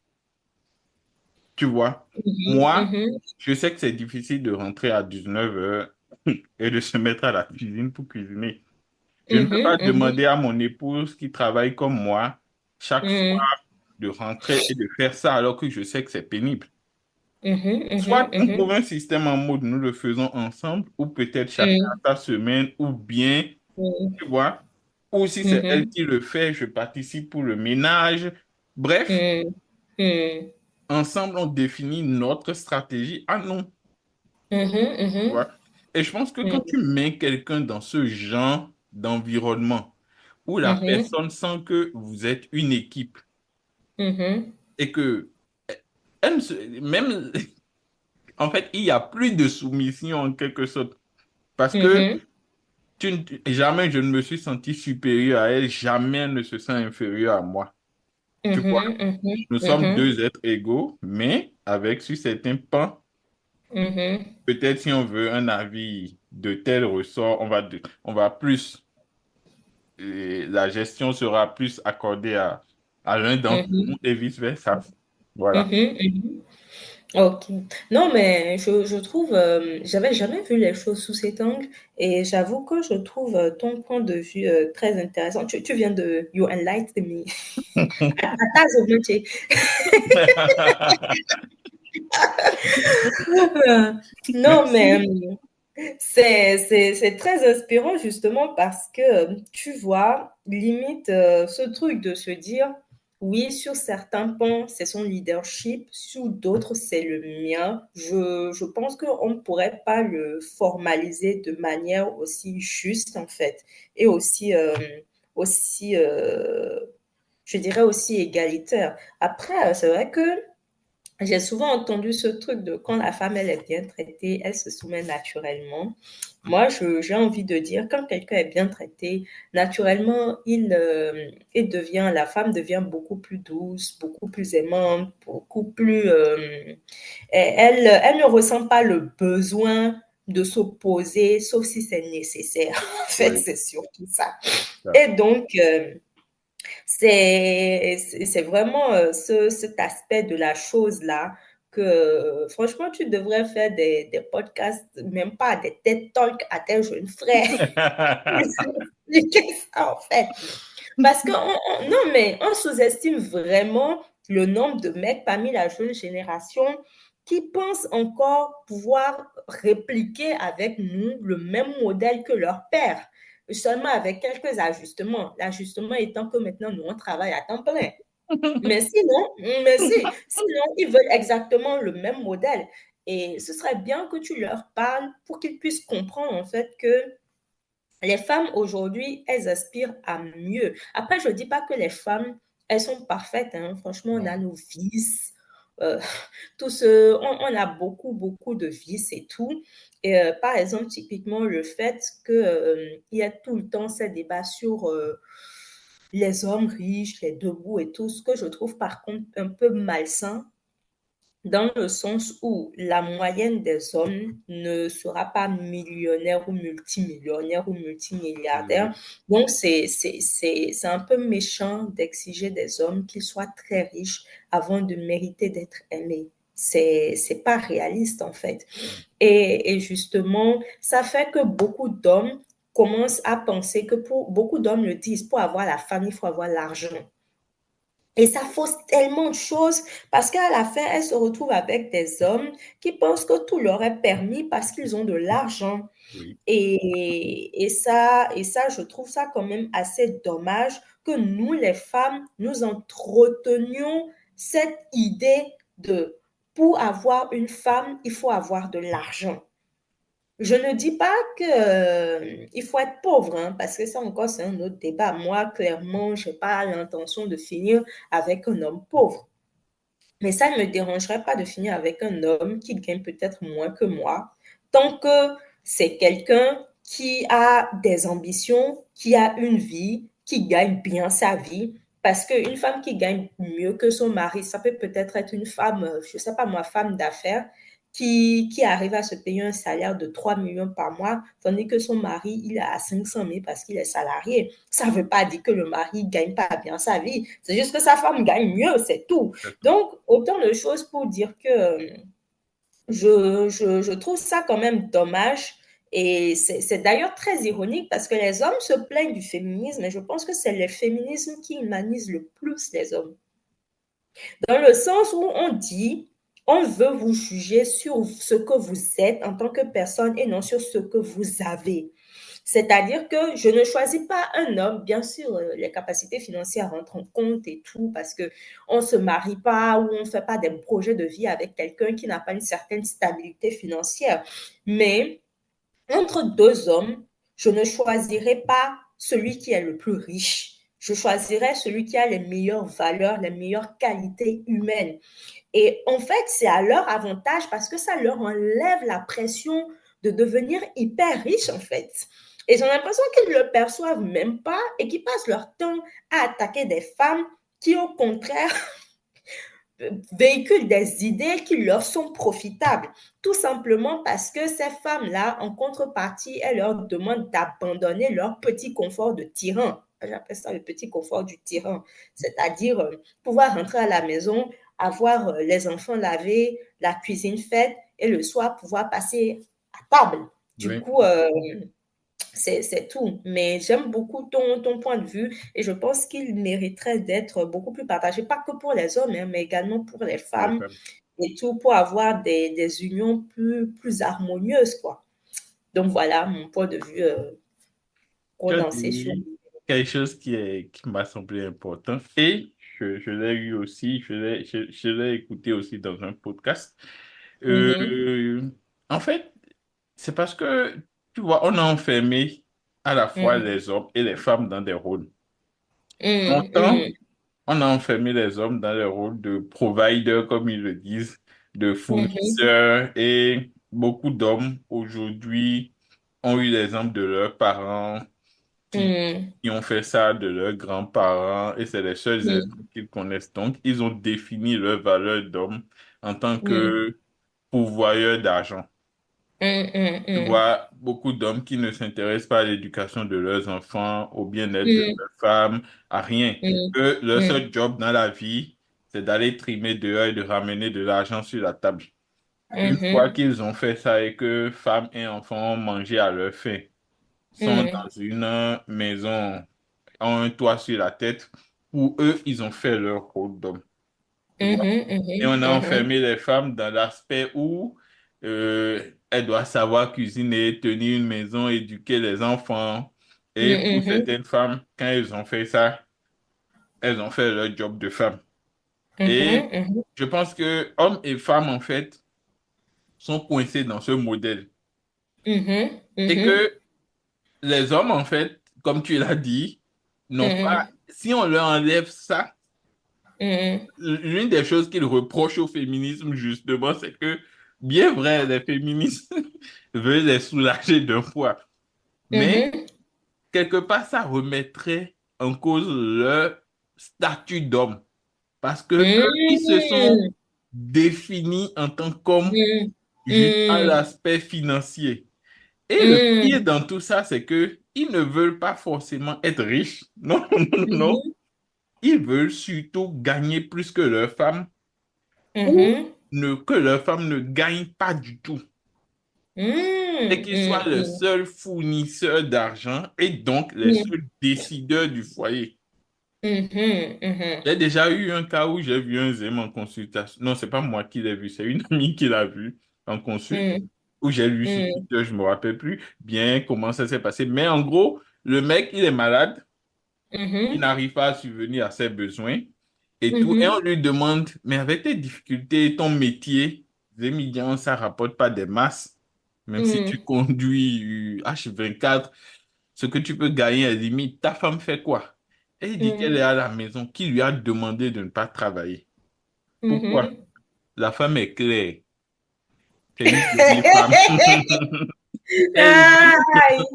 Tu vois, Mhm. moi, Mhm. je sais que c'est difficile de rentrer à 19 heures et de se mettre à la cuisine pour cuisiner. Je ne peux Mhm. pas Mhm. demander à mon épouse qui travaille comme moi chaque fois Mhm. de rentrer et de faire ça alors que je sais que c'est pénible. Mhm. Soit Mhm. on trouve Mhm. un système en mode nous le faisons ensemble, ou peut-être chacun à sa semaine, ou bien, Mhm. tu vois, ou si c'est elle Mhm. qui le fait, je participe pour le ménage. Bref, Mhm. Mhm. ensemble, on définit notre stratégie. Ah non, Mhm. tu Mhm. vois. Et je pense que quand tu Mhm. mets quelqu'un dans ce genre d'environnement où la Mhm. personne sent que vous êtes une équipe Mhm. et que elle ne se- même en fait, il n'y a plus de soumission en quelque sorte parce que Mhm. jamais je ne me suis senti supérieur à elle, jamais elle ne se sent inférieure à moi. Tu vois, Mhm. Mhm. nous sommes Mhm. deux êtres égaux, mais avec sur certains pans, Mhm. peut-être si on veut un avis de tel ressort, on va plus la gestion sera plus accordée à l'un d'entre nous Mhm. et vice-versa. Voilà. Mhm. Mhm. Ok. Non, mais je trouve, j'avais jamais vu les choses sous cet angle et j'avoue que je trouve ton point de vue très intéressant. Tu viens de You Enlighten Me. Attends, je veux dire. Non, mais Merci. c'est très inspirant justement parce que tu vois, limite ce truc de se dire, oui, sur certains points, c'est son leadership, sur d'autres, c'est le mien. Je pense qu'on ne pourrait pas le formaliser de manière aussi juste en fait et aussi je dirais aussi égalitaire. Après, c'est vrai que j'ai souvent entendu ce truc de quand la femme, elle est bien traitée, elle se soumet naturellement. Moi, j'ai envie de dire, quand quelqu'un est bien traité, naturellement, la femme devient beaucoup plus douce, beaucoup plus aimante, beaucoup plus... elle ne ressent pas le besoin de s'opposer, sauf si c'est nécessaire. En fait, Oui, c'est surtout ça. Et d'accord. donc, c'est vraiment cet aspect de la chose-là que franchement, tu devrais faire des podcasts, même pas des TED Talks à tes jeunes frères. Expliquer ça, en fait. Parce que, non, mais on sous-estime vraiment le nombre de mecs parmi la jeune génération qui pensent encore pouvoir répliquer avec nous le même modèle que leur père, seulement avec quelques ajustements. L'ajustement étant que maintenant, nous, on travaille à temps plein. Sinon, ils veulent exactement le même modèle. Et ce serait bien que tu leur parles pour qu'ils puissent comprendre en fait que les femmes aujourd'hui, elles aspirent à mieux. Après, je ne dis pas que les femmes, elles sont parfaites, hein. Franchement, on a Non. nos vices. euh, on a beaucoup, beaucoup de vices et tout. Et par exemple, typiquement, le fait qu'il y a tout le temps ces débats sur les hommes riches, les debout et tout, ce que je trouve par contre un peu malsain, dans le sens où la moyenne des hommes ne sera pas millionnaire ou multimillionnaire ou multimilliardaire. Oui, Donc, c'est un peu méchant d'exiger des hommes qu'ils soient très riches avant de mériter d'être aimés. C'est pas réaliste, en fait. Et justement, ça fait que beaucoup d'hommes commencent à penser que beaucoup d'hommes le disent, pour avoir la femme, il faut avoir l'argent. Et ça fausse tellement de choses parce qu'à la fin, elles se retrouvent avec des hommes qui pensent que tout leur est permis parce qu'ils ont de l'argent. oui. Et ça, je trouve ça quand même assez dommage que nous, les femmes, nous entretenions cette idée de pour avoir une femme, il faut avoir de l'argent. Je ne dis pas que, il faut être pauvre, hein, parce que ça encore, c'est un autre débat. Moi, clairement, je n'ai pas l'intention de finir avec un homme pauvre. Mais ça ne me dérangerait pas de finir avec un homme qui gagne peut-être moins que moi, tant que c'est quelqu'un qui a des ambitions, qui a une vie, qui gagne bien sa vie. Parce qu'une femme qui gagne mieux que son mari, ça peut-être être une femme, je ne sais pas moi, femme d'affaires, qui arrive à se payer un salaire de 3 millions par mois, tandis que son mari, il est à 500 000 parce qu'il est salarié. Ça ne veut pas dire que le mari ne gagne pas bien sa vie. C'est juste que sa femme gagne mieux, c'est tout. Donc, autant de choses pour dire que je trouve ça quand même dommage. Et c'est d'ailleurs très ironique parce que les hommes se plaignent du féminisme et je pense que c'est le féminisme qui humanise le plus les hommes. Dans le sens où on dit, on veut vous juger sur ce que vous êtes en tant que personne et non sur ce que vous avez. C'est-à-dire que je ne choisis pas un homme, bien sûr, les capacités financières rentrent en compte et tout, parce qu'on ne se marie pas ou on ne fait pas des projets de vie avec quelqu'un qui n'a pas une certaine stabilité financière. Mais entre deux hommes, je ne choisirai pas celui qui est le plus riche. Je choisirai celui qui a les meilleures valeurs, les meilleures qualités humaines. Et en fait, c'est à leur avantage parce que ça leur enlève la pression de devenir hyper riches, en fait. Et j'ai l'impression qu'ils ne le perçoivent même pas et qu'ils passent leur temps à attaquer des femmes qui, au contraire, véhiculent des idées qui leur sont profitables. Tout simplement parce que ces femmes-là, en contrepartie, elles leur demandent d'abandonner leur petit confort de tyran. J'appelle ça le petit confort du tyran. C'est-à-dire pouvoir rentrer à la maison, avoir les enfants lavés, la cuisine faite et le soir pouvoir passer à table. Du Oui, coup, c'est tout. Mais j'aime beaucoup ton point de vue et je pense qu'il mériterait d'être beaucoup plus partagé, pas que pour les hommes, hein, mais également pour les pour les femmes femmes. et tout, pour avoir des unions plus harmonieuses, quoi. Donc voilà mon point de vue Tu as condensé sur. dit quelque chose qui m'a semblé important et je l'ai eu aussi, je l'ai écouté aussi dans un podcast. Mhm, Euh, En fait, c'est parce que, tu vois, on a enfermé à la fois mhm, les hommes et les femmes dans des rôles. mhm, Longtemps, mhm, on a enfermé les hommes dans les rôles de provider, comme ils le disent, de mhm, fournisseurs, et beaucoup d'hommes aujourd'hui ont eu l'exemple de leurs parents qui, mhm, qui ont fait ça, de leurs grands-parents, et c'est les seuls mhm, exemples qu'ils connaissent. Donc, ils ont défini leur valeur d'homme en tant mhm, que pourvoyeur d'argent. mhm, Tu mhm, vois beaucoup d'hommes qui ne s'intéressent pas à l'éducation de leurs enfants, au bien-être de mhm, leurs femmes, à rien. mhm, Eux, leur mhm, seul job dans la vie, c'est d'aller trimer dehors et de ramener de l'argent sur la table. Une fois mhm, qu'ils ont fait ça et que femmes et enfants ont mangé à leur faim, sont mhm, dans une maison, ont un toit sur la tête, où eux, ils ont fait leur rôle d'homme. Tu vois? mhm, Et on mhm, a mhm, enfermé les femmes dans l'aspect où elles doivent savoir cuisiner, tenir une maison, éduquer les enfants. Et pour mhm, certaines femmes, quand elles ont fait ça, elles ont fait leur job de femme. Et mhm, je pense que hommes et femmes, en fait, sont coincés dans ce modèle. mhm, Et mhm, que les hommes, en fait, comme tu l'as dit, n'ont pas, mhm, si on leur enlève ça, mhm, l'une des choses qu'ils reprochent au féminisme, justement, c'est que, bien vrai, les féministes veulent les soulager d'un poids. Mais, mhm, quelque part, ça remettrait en cause leur statut d'homme. Parce que eux, ils se sont mhm. définis en tant qu'homme mm, juste à mm, l'aspect financier. Et le pire mm, dans tout ça, c'est que ils ne veulent pas forcément être riches. Non, non, non. mhm, Ils veulent surtout gagner plus que leurs femmes ou mhm, que leurs femmes ne gagnent pas du tout. Et mm, qu'ils soient mm, le mm, seul fournisseur d'argent et donc les mm, seuls décideurs du foyer. mhm, mhm, J'ai déjà eu un cas où j'ai vu un zème en consultation. Non, c'est pas moi qui l'ai vu, c'est une amie qui l'a vu en consulte, mm, où j'ai lu sur mm, Twitter, je me rappelle plus bien comment ça s'est passé. Mais en gros, le mec, il est malade, il mhm, n'arrive pas à subvenir à ses besoins et tout. Et on mhm, lui demande, mais avec tes difficultés, ton métier, Zémilian, ça rapporte pas des masses. Même si tu mm, conduis H24, ce que tu peux gagner à la limite, ta femme fait quoi? Elle dit qu'elle est mm, à la maison, qui lui a demandé de ne pas travailler. Pourquoi? mhm. La femme est claire. C'est une jolie femme. Elle dit, Aïe,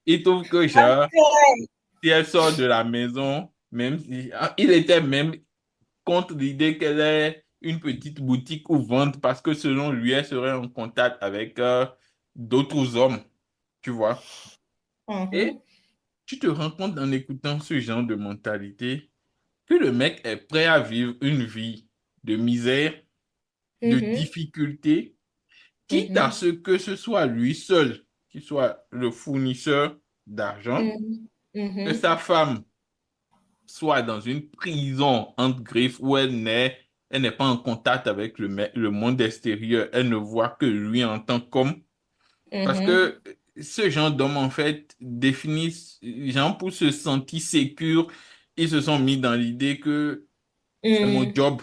il trouve que, genre, ok. si elle sort de la maison, même si, il était même contre l'idée qu'elle ait une petite boutique ou vente parce que selon lui, elle serait en contact avec d'autres hommes, tu vois. Et Mhm, tu te rends compte en écoutant ce genre de mentalité que le mec est prêt à vivre une vie de misère, de mhm, difficulté, quitte à mhm, ce que ce soit lui seul qui soit le fournisseur d'argent, mhm, que mhm, sa femme soit dans une prison entre griffes où elle n'est pas en contact avec le monde extérieur, elle ne voit que lui en tant qu'homme. Parce mhm, que ce genre d'hommes, en fait, définissent, genre pour se sentir sécure, ils se sont mis dans l'idée que c'est mon mhm, job.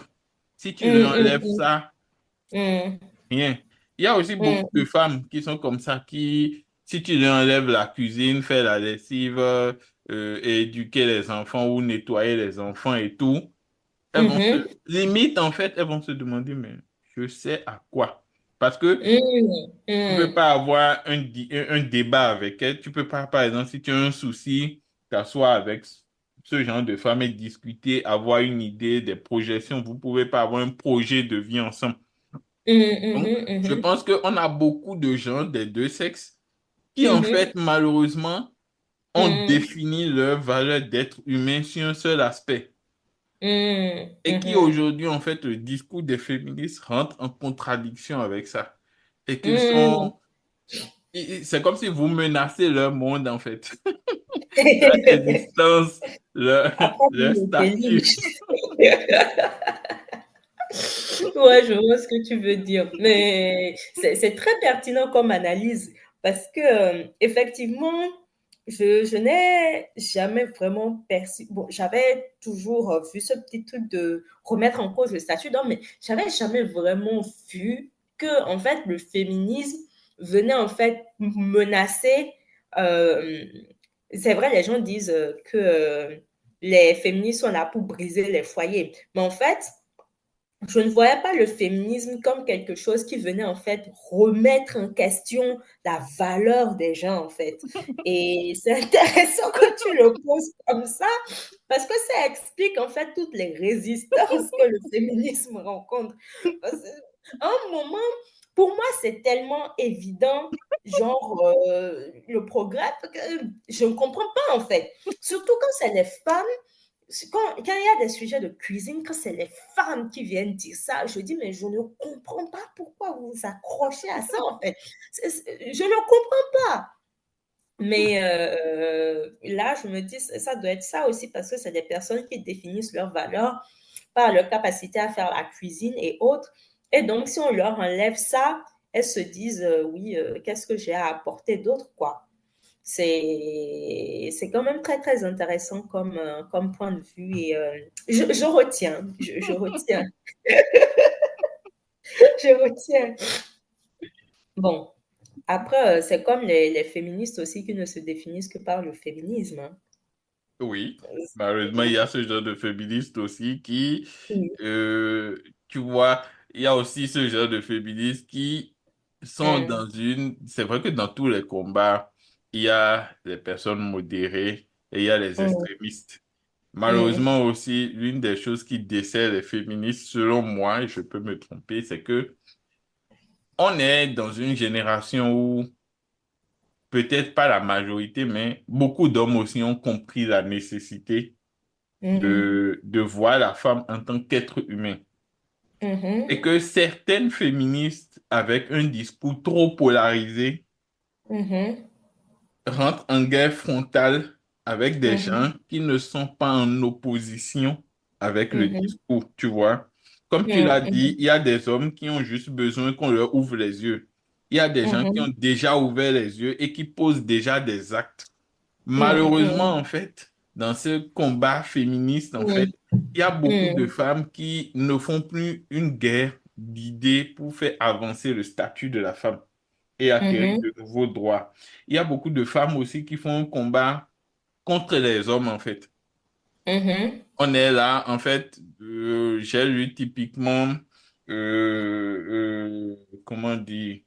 Si tu lui mhm, enlèves ça, mhm, rien. Il y a aussi beaucoup de mhm, femmes qui sont comme ça, qui, si tu leur enlèves la cuisine, faire la lessive, éduquer les enfants ou nettoyer les enfants et tout, elles vont se, mhm, limite, en fait, elles vont se demander, mais je sais à quoi? Parce que mhm, tu peux mhm, pas avoir un débat avec elle. Tu peux pas, par exemple, si tu as un souci, t'asseoir avec ce genre de femme et discuter, avoir une idée, des projections. Vous pouvez pas avoir un projet de vie ensemble. Donc, mhm, je mhm, pense qu'on a beaucoup de gens des deux sexes qui, en mhm, fait, malheureusement, ont mhm, défini leur valeur d'être humain sur un seul aspect. mhm, Et qui, mhm, aujourd'hui, en fait, le discours des féministes rentre en contradiction avec ça. Et qu'ils mhm. sont... C'est comme si vous menacez leur monde, en fait. Leur existence, Après, leur le statut. déluge. Ouais, je vois ce que tu veux dire. Mais c'est très pertinent comme analyse parce que, effectivement, je n'ai jamais vraiment perçu. Bon, j'avais toujours vu ce petit truc de remettre en cause le statut d'homme, mais j'avais jamais vraiment vu que, en fait, le féminisme venait, en fait, menacer. euh, c'est vrai, les gens disent que les féministes sont là pour briser les foyers. Mais en fait, je ne voyais pas le féminisme comme quelque chose qui venait en fait remettre en question la valeur des gens en fait. Et c'est intéressant que tu le poses comme ça parce que ça explique en fait toutes les résistances que le féminisme rencontre. Parce qu'à un moment, pour moi, c'est tellement évident, genre le progrès, que je ne comprends pas en fait. Surtout quand c'est les femmes quand il y a des sujets de cuisine, quand c'est les femmes qui viennent dire ça, je dis, mais je ne comprends pas pourquoi vous vous accrochez à ça, en fait. Je ne comprends pas. Mais là, je me dis, ça doit être ça aussi, parce que c'est des personnes qui définissent leurs valeurs par leur capacité à faire la cuisine et autres. Et donc, si on leur enlève ça, elles se disent, oui, qu'est-ce que j'ai à apporter d'autre, quoi. C'est quand même très, très intéressant comme, comme point de vue et je retiens, je retiens, je retiens. Bon, après, c'est comme les féministes aussi qui ne se définissent que par le féminisme. Hein. Oui, malheureusement, il y a ce genre de féministes aussi qui, Oui. tu vois, il y a aussi ce genre de féministes qui sont Mm, dans une... C'est vrai que dans tous les combats, il y a les personnes modérées et il y a les mm, extrémistes. mm, Malheureusement aussi, l'une des choses qui dessert les féministes, selon moi, et je peux me tromper, c'est que on est dans une génération où peut-être pas la majorité, mais beaucoup d'hommes aussi ont compris la nécessité mhm, de voir la femme en tant qu'être humain. Et mhm, que certaines féministes, avec un discours trop polarisé, mhm, rentrent en guerre frontale avec des gens mhm, qui ne sont pas en opposition avec le mhm, discours, tu vois. Comme tu l'as dit, il y a des hommes qui ont juste besoin qu'on leur ouvre les yeux. Il y a des gens qui ont mhm, déjà ouvert les yeux et qui posent déjà des actes. mhm, Malheureusement, mhm, en fait, dans ce combat féministe, en fait, mhm, il y a beaucoup de mhm, femmes qui ne font plus une guerre d'idées pour faire avancer le statut de la femme et acquérir mhm, de nouveaux droits. Il y a beaucoup de femmes aussi qui font un combat contre les hommes, en fait. mhm, On est là, en fait, j'ai lu typiquement, comment dire,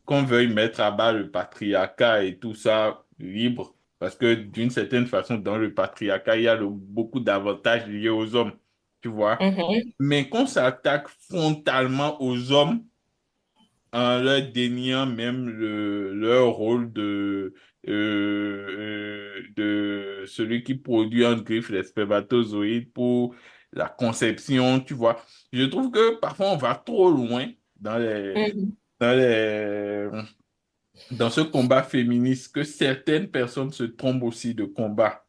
qu'on veuille mettre à bas le patriarcat et tout ça libre, parce que d'une certaine façon, dans le patriarcat, il y a beaucoup d'avantages liés aux hommes, tu vois. mhm, Mais qu'on s'attaque frontalement aux hommes, en leur déniant même leur rôle de celui qui produit en griffe les spermatozoïdes pour la conception, tu vois. Je trouve que parfois on va trop loin mhm, dans les, dans ce combat féministe, que certaines personnes se trompent aussi de combat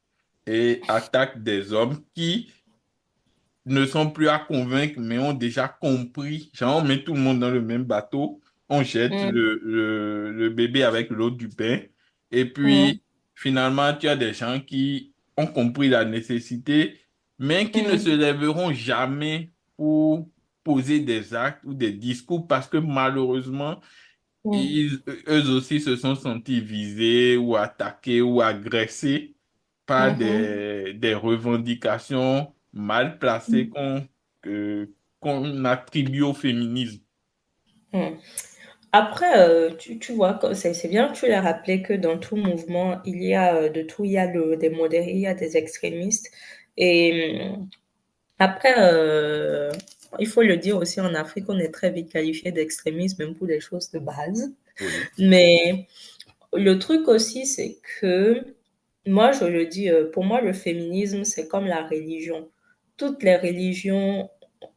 et attaquent des hommes qui ne sont plus à convaincre, mais ont déjà compris. Genre, on met tout le monde dans le même bateau, on jette mhm, le bébé avec l'eau du bain, et puis finalement, tu as des gens qui ont compris la nécessité, mais qui ne se mhm, lèveront jamais pour poser des actes ou des discours parce que malheureusement, mhm, ils, eux aussi se sont sentis visés ou attaqués ou agressés par mhm, des revendications mal placées mhm, qu'on attribue au féminisme. mhm. Après, tu vois, c'est bien que tu l'as rappelé que dans tout mouvement, il y a de tout, il y a des modérés, il y a des extrémistes. Et après, il faut le dire aussi, en Afrique, on est très vite qualifié d'extrémisme, même pour des choses de base. Oui, Mais le truc aussi, c'est que moi, je le dis, pour moi, le féminisme, c'est comme la religion. Toutes les religions,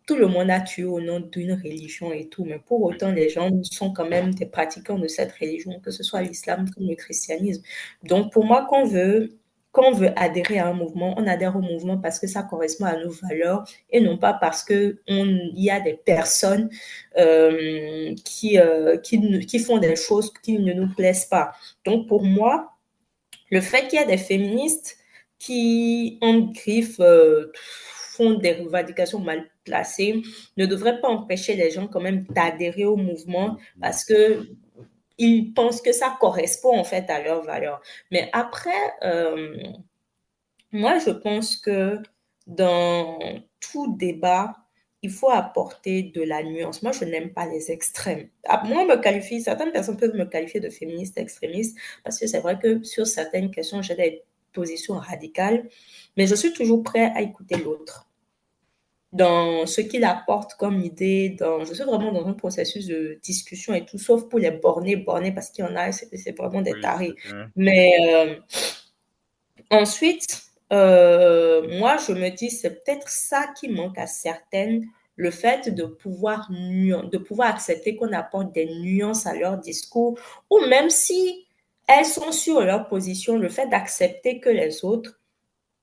tout le monde a tué au nom d'une religion et tout, mais pour oui, autant, les gens sont quand même des pratiquants de cette religion, que ce soit l'islam comme le christianisme. Donc, pour moi, quand on veut adhérer à un mouvement, on adhère au mouvement parce que ça correspond à nos valeurs et non pas parce que il y a des personnes qui font des choses qui ne nous plaisent pas. Donc, pour moi, le fait qu'il y a des féministes qui, en griffe, font des revendications mal placées ne devrait pas empêcher les gens quand même d'adhérer au mouvement oui, parce que ils pensent que ça correspond en fait à leurs valeurs. Mais après, moi, je pense que dans tout débat, il faut apporter de la nuance. Moi, je n'aime pas les extrêmes. Ah, moi, certaines personnes peuvent me qualifier de féministe extrémiste parce que c'est vrai que sur certaines questions, j'ai des positions radicales, mais je suis toujours prêt à écouter l'autre. Dans ce qu'il apporte comme idée, je suis vraiment dans un processus de discussion et tout, sauf pour les bornés, parce qu'il y en a, c'est vraiment des oui, tarés. c'est bien. Mais ensuite, moi, je me dis, c'est peut-être ça qui manque à certaines, le fait de pouvoir accepter qu'on apporte des nuances à leur discours, ou même si elles sont sur leur position, le fait d'accepter que les autres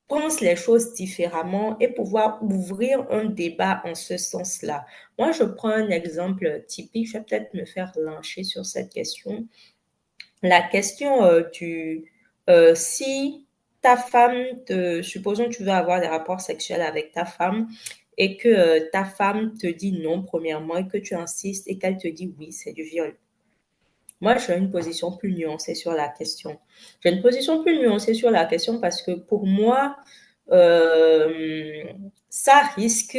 pensent les choses différemment et pouvoir ouvrir un débat en ce sens-là. Moi, je prends un exemple typique, je vais peut-être me faire lyncher sur cette question. La question si ta femme supposons que tu veux avoir des rapports sexuels avec ta femme et que ta femme te dit non premièrement et que tu insistes et qu'elle te dit oui, c'est du viol. Moi, j'ai une position plus nuancée sur la question. J'ai une position plus nuancée sur la question parce que pour moi, euh, ça risque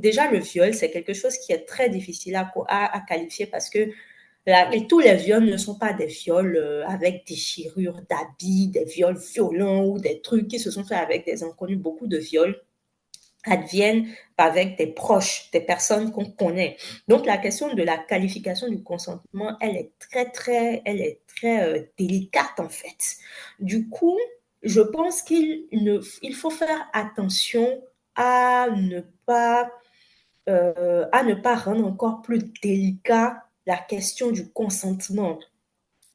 déjà le viol, c'est quelque chose qui est très difficile à qualifier parce que Et tous les viols ne sont pas des viols avec déchirure d'habits, des viols violents ou des trucs qui se sont faits avec des inconnus. Beaucoup de viols adviennent avec des proches, des personnes qu'on connaît. Donc la question de la qualification du consentement, elle est très délicate en fait. Du coup, je pense il faut faire attention à ne pas à ne pas rendre encore plus délicat la question du consentement.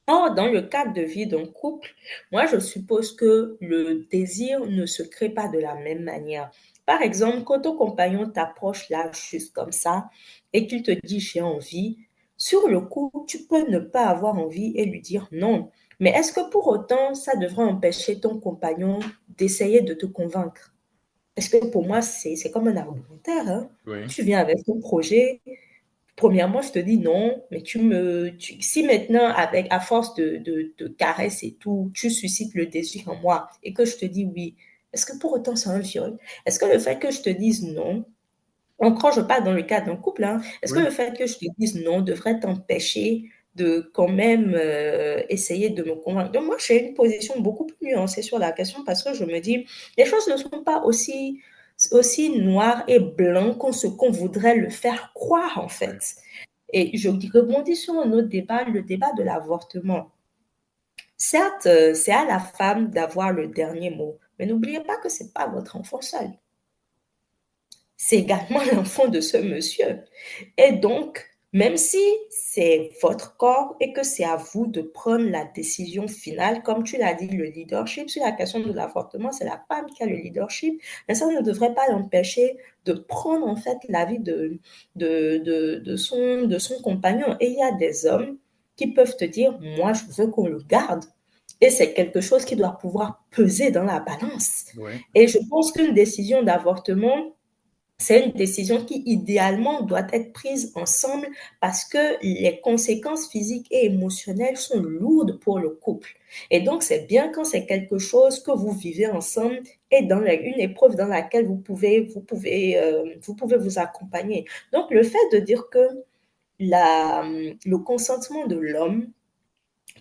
Or, dans le cadre de vie d'un couple, moi, je suppose que le désir ne se crée pas de la même manière. Par exemple, quand ton compagnon t'approche là, juste comme ça, et qu'il te dit j'ai envie, sur le coup, tu peux ne pas avoir envie et lui dire non. Mais est-ce que pour autant, ça devrait empêcher ton compagnon d'essayer de te convaincre? Parce que pour moi, c'est comme un argumentaire, hein. Oui, Tu viens avec ton projet, premièrement, je te dis non, mais si maintenant, à force de caresses et tout, tu suscites le désir en moi et que je te dis oui, est-ce que pour autant c'est un viol? Est-ce que le fait que je te dise non, encore je parle dans le cadre d'un couple, hein, est-ce que oui, le fait que je te dise non devrait t'empêcher de quand même essayer de me convaincre? Donc moi, j'ai une position beaucoup plus nuancée sur la question parce que je me dis, les choses ne sont pas aussi noires et blancs qu'on voudrait le faire croire en oui. fait. Et je rebondis sur un autre débat, le débat de l'avortement. Certes, c'est à la femme d'avoir le dernier mot, mais n'oubliez pas que c'est pas votre enfant seul. C'est également l'enfant de ce monsieur. Et donc, même si c'est votre corps et que c'est à vous de prendre la décision finale, comme tu l'as dit, le leadership sur la question de l'avortement, c'est la femme qui a le leadership, mais ça ne devrait pas l'empêcher de prendre en fait l'avis de son compagnon. Et il y a des hommes qui peuvent te dire, moi, je veux qu'on le garde. Et c'est quelque chose qui doit pouvoir peser dans la balance. Oui. Et je pense qu'une décision d'avortement, c'est une décision qui, idéalement, doit être prise ensemble parce que les conséquences physiques et émotionnelles sont lourdes pour le couple. Et donc, c'est bien quand c'est quelque chose que vous vivez ensemble et une épreuve dans laquelle vous pouvez vous accompagner. Donc, le fait de dire que le consentement de l'homme,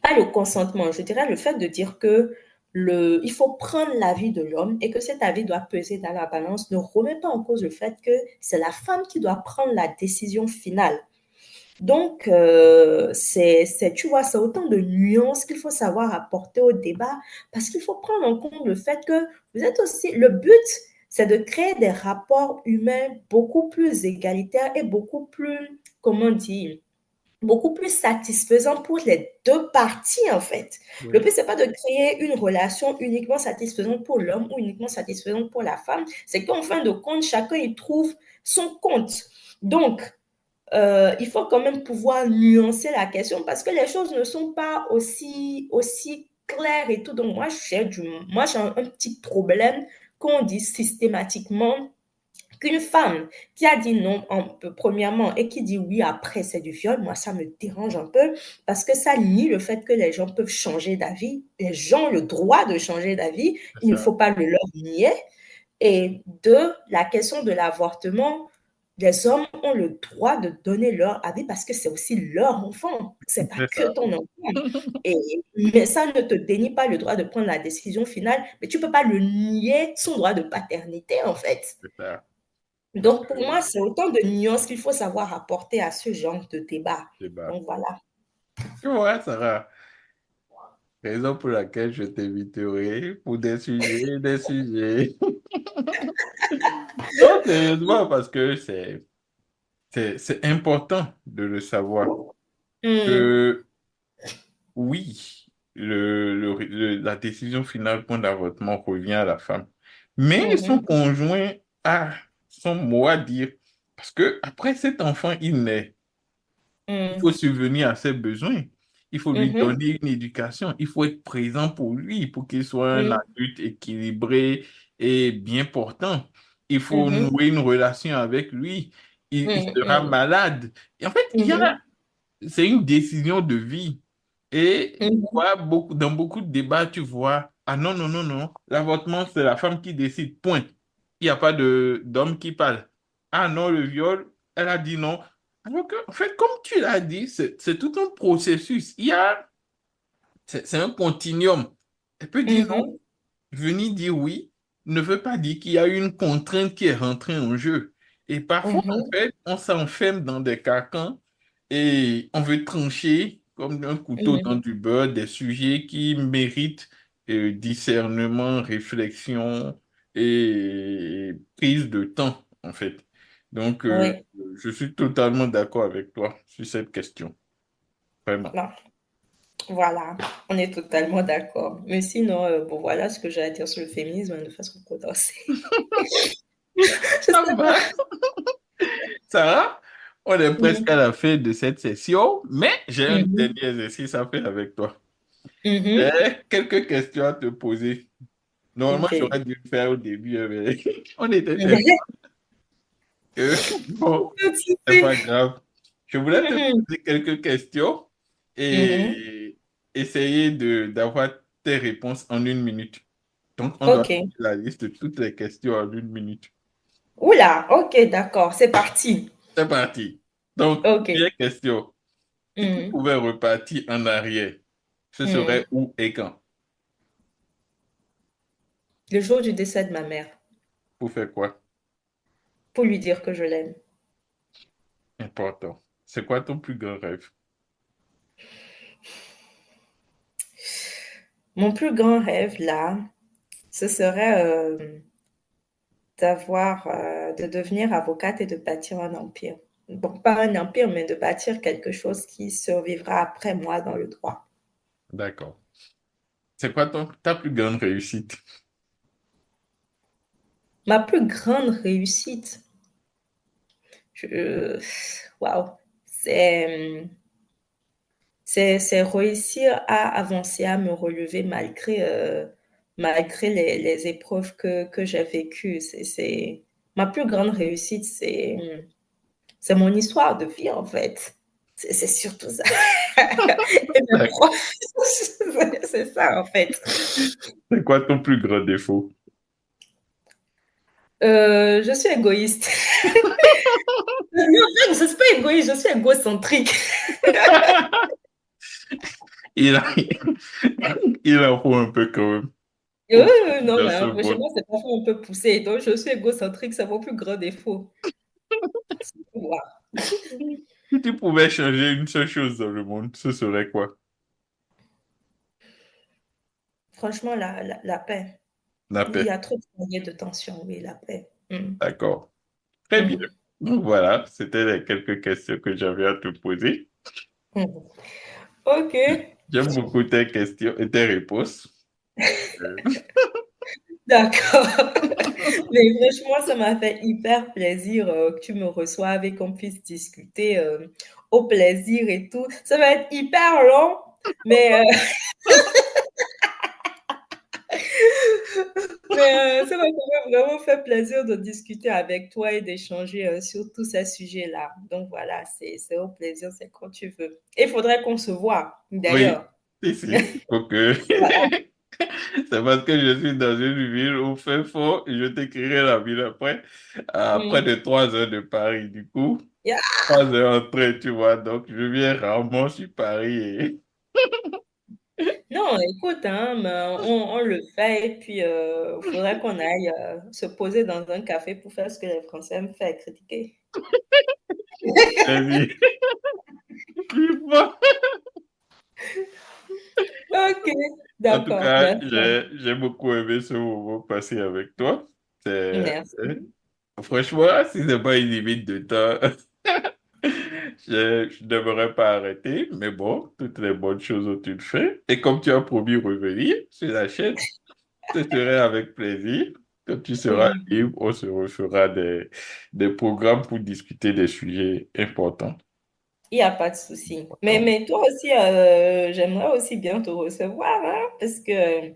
pas le consentement, je dirais le fait de dire que il faut prendre l'avis de l'homme et que cet avis doit peser dans la balance ne remet pas en cause le fait que c'est la femme qui doit prendre la décision finale. Donc, tu vois, c'est autant de nuances qu'il faut savoir apporter au débat parce qu'il faut prendre en compte le fait que vous êtes aussi, le but, c'est de créer des rapports humains beaucoup plus égalitaires et beaucoup plus, comment dire, beaucoup plus satisfaisant pour les deux parties, en fait. Le Oui. but, c'est pas de créer une relation uniquement satisfaisante pour l'homme ou uniquement satisfaisante pour la femme. C'est qu'en fin de compte, chacun y trouve son compte. Donc, il faut quand même pouvoir nuancer la question parce que les choses ne sont pas aussi claires et tout. Donc, moi, j'ai un petit problème qu'on dit systématiquement qu'une femme qui a dit non premièrement et qui dit oui après, c'est du viol. Moi, ça me dérange un peu parce que ça nie le fait que les gens peuvent changer d'avis. Les gens ont le droit de changer d'avis. C'est Il ne ça. faut pas le leur nier. Et deux, la question de l'avortement, les hommes ont le droit de donner leur avis parce que c'est aussi leur enfant. C'est pas C'est que ça. ton enfant. Et, mais ça ne te dénie pas le droit de prendre la décision finale, mais tu peux pas le nier son droit de paternité, en fait. C'est ça. Parce Donc, pour moi, que c'est autant de nuances qu'il faut savoir apporter à ce genre de débat. débat. Donc, voilà. Tu vois, Sarah, raison pour laquelle je t'inviterai pour des sujets, des sujets. Non, sérieusement, parce que c'est important de le savoir. Mmh, Que oui, la décision finale pour l'avortement revient à la femme. Mais son mmh, conjoint a son mot à dire. Parce que après cet enfant, il naît. Il faut mmh, subvenir à ses besoins. Il faut lui mmh, donner une éducation. Il faut être présent pour lui, pour qu'il soit un mmh, adulte équilibré et bien portant. Il faut mmh, nouer une relation avec lui. Il mmh, sera mmh, malade. Et en fait, mmh, c'est une décision de vie. Et mmh, dans beaucoup de débats, tu vois, ah non, non, non, non, l'avortement, c'est la femme qui décide, point. Il n'y a pas d'homme qui parle. Ah non, le viol, elle a dit non. Donc, en fait, comme tu l'as dit, c'est tout un processus. C'est un continuum. Elle peut dire non, Mhm, venir dire oui ne veut pas dire qu'il y a une contrainte qui est rentrée en jeu. Et parfois, en mhm, fait, on s'enferme dans des carcans et on veut trancher comme un couteau dans mhm. du beurre des sujets qui méritent discernement, réflexion et prise de temps, en fait. Donc, Oui, je suis totalement d'accord avec toi sur cette question. Vraiment. non, voilà, on est totalement d'accord. Mais sinon, bon, voilà ce que j'ai à dire sur le féminisme de façon condensée. Je Ça sais pas. va. Sarah, on est presque à Mhm, la fin de cette session, mais j'ai un mhm, dernier exercice à faire avec toi. J'ai mhm. quelques questions à te poser. Normalement, Ok. j'aurais dû le faire au début, mais on était tellement bon, Pas de c'est souci. pas grave. Je voulais te Mhm, poser quelques questions mhm. et essayer d'avoir tes réponses en 1 minute. Donc, on doit Ok. faire la liste de toutes les questions en 1 minute. Oula, ok, d'accord, c'est parti. C'est parti. Donc, Ok. première question. Si tu Mhm, pouvais repartir en arrière, ce serait mhm. où et quand? Le jour du décès de ma mère, Pour faire quoi? pour lui dire que je l'aime. Important. C'est quoi ton plus grand rêve? Mon plus grand rêve, là, ce serait de devenir avocate et de bâtir un empire. Bon, pas un empire, mais de bâtir quelque chose qui survivra après moi dans le droit. D'accord. C'est quoi ta plus grande réussite? Ma plus grande réussite, je, waouh, c'est, c'est réussir à avancer, à me relever malgré les épreuves que j'ai vécues. Ma plus grande réussite, c'est mon histoire de vie, en fait. C'est surtout ça. Et mes D'accord. profs, c'est ça, en fait. C'est quoi ton plus grand défaut? Je suis égoïste. Mais en fait, je suis pas égoïste, je suis égocentrique. Il a, il en faut un peu quand même Non, dans mais ce monde. franchement, c'est parfois un peu poussé. Donc, je suis égocentrique, c'est mon plus grand défaut. Voilà. Si tu pouvais changer une seule chose dans le monde, ce serait quoi? Franchement, la paix. La Il y paix. a trop de foyers de tension, oui, la paix. Mm. D'accord. Très bien. Mm. Donc voilà, c'était les quelques questions que j'avais à te poser. Mm. Ok, J'aime beaucoup tes questions et tes réponses. Euh, d'accord. Mais franchement, ça m'a fait hyper plaisir que tu me reçoives et qu'on puisse discuter au plaisir et tout. Ça va être hyper long, mais, ça m'a quand même vraiment fait plaisir de discuter avec toi et d'échanger sur tous ces sujets-là. Donc voilà, c'est au plaisir, c'est quand tu veux. Et il faudrait qu'on se voie, oui, d'ailleurs. si. Donc, Voilà. c'est parce que je suis dans une ville où fait fort et je t'écrirai la ville après, à près Mm. de 3 heures de Paris. Du coup, Yeah. 3 heures en train, tu vois. Donc, je viens rarement sur Paris. Non, écoute, hein, mais on le fait et puis il faudrait qu'on aille se poser dans un café pour faire ce que les Français aiment faire, critiquer. Vas-y. Bon. Ok, En tout d'accord, cas, merci. j'ai beaucoup aimé ce moment passé avec toi. C'est, Merci. franchement, si c'est pas une limite de temps, je ne devrais pas arrêter. Mais bon, toutes les bonnes choses ont une fin. Et comme tu as promis revenir sur la chaîne, ce serait avec plaisir. Quand tu seras Mhm. libre, on se refera des programmes pour discuter des sujets importants. Il n'y a pas de souci. Donc, Mais toi aussi, j'aimerais aussi bien te recevoir, hein, parce que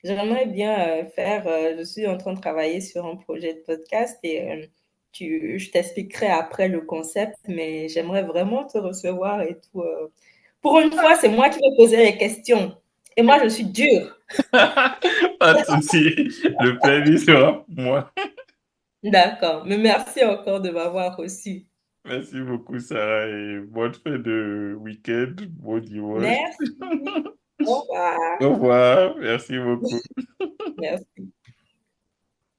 j'aimerais bien faire, je suis en train de travailler sur un projet de podcast et je t'expliquerai après le concept, mais j'aimerais vraiment te recevoir et tout. Pour une fois, c'est moi qui vais poser les questions. Et moi, je suis dure. pas de souci. Le plaisir sera pour moi. D'accord. Mais merci encore de m'avoir reçu. Merci beaucoup, Sarah, et bonne fin de week-end, bon dimanche. Merci. Au revoir. Au revoir, merci beaucoup. Merci.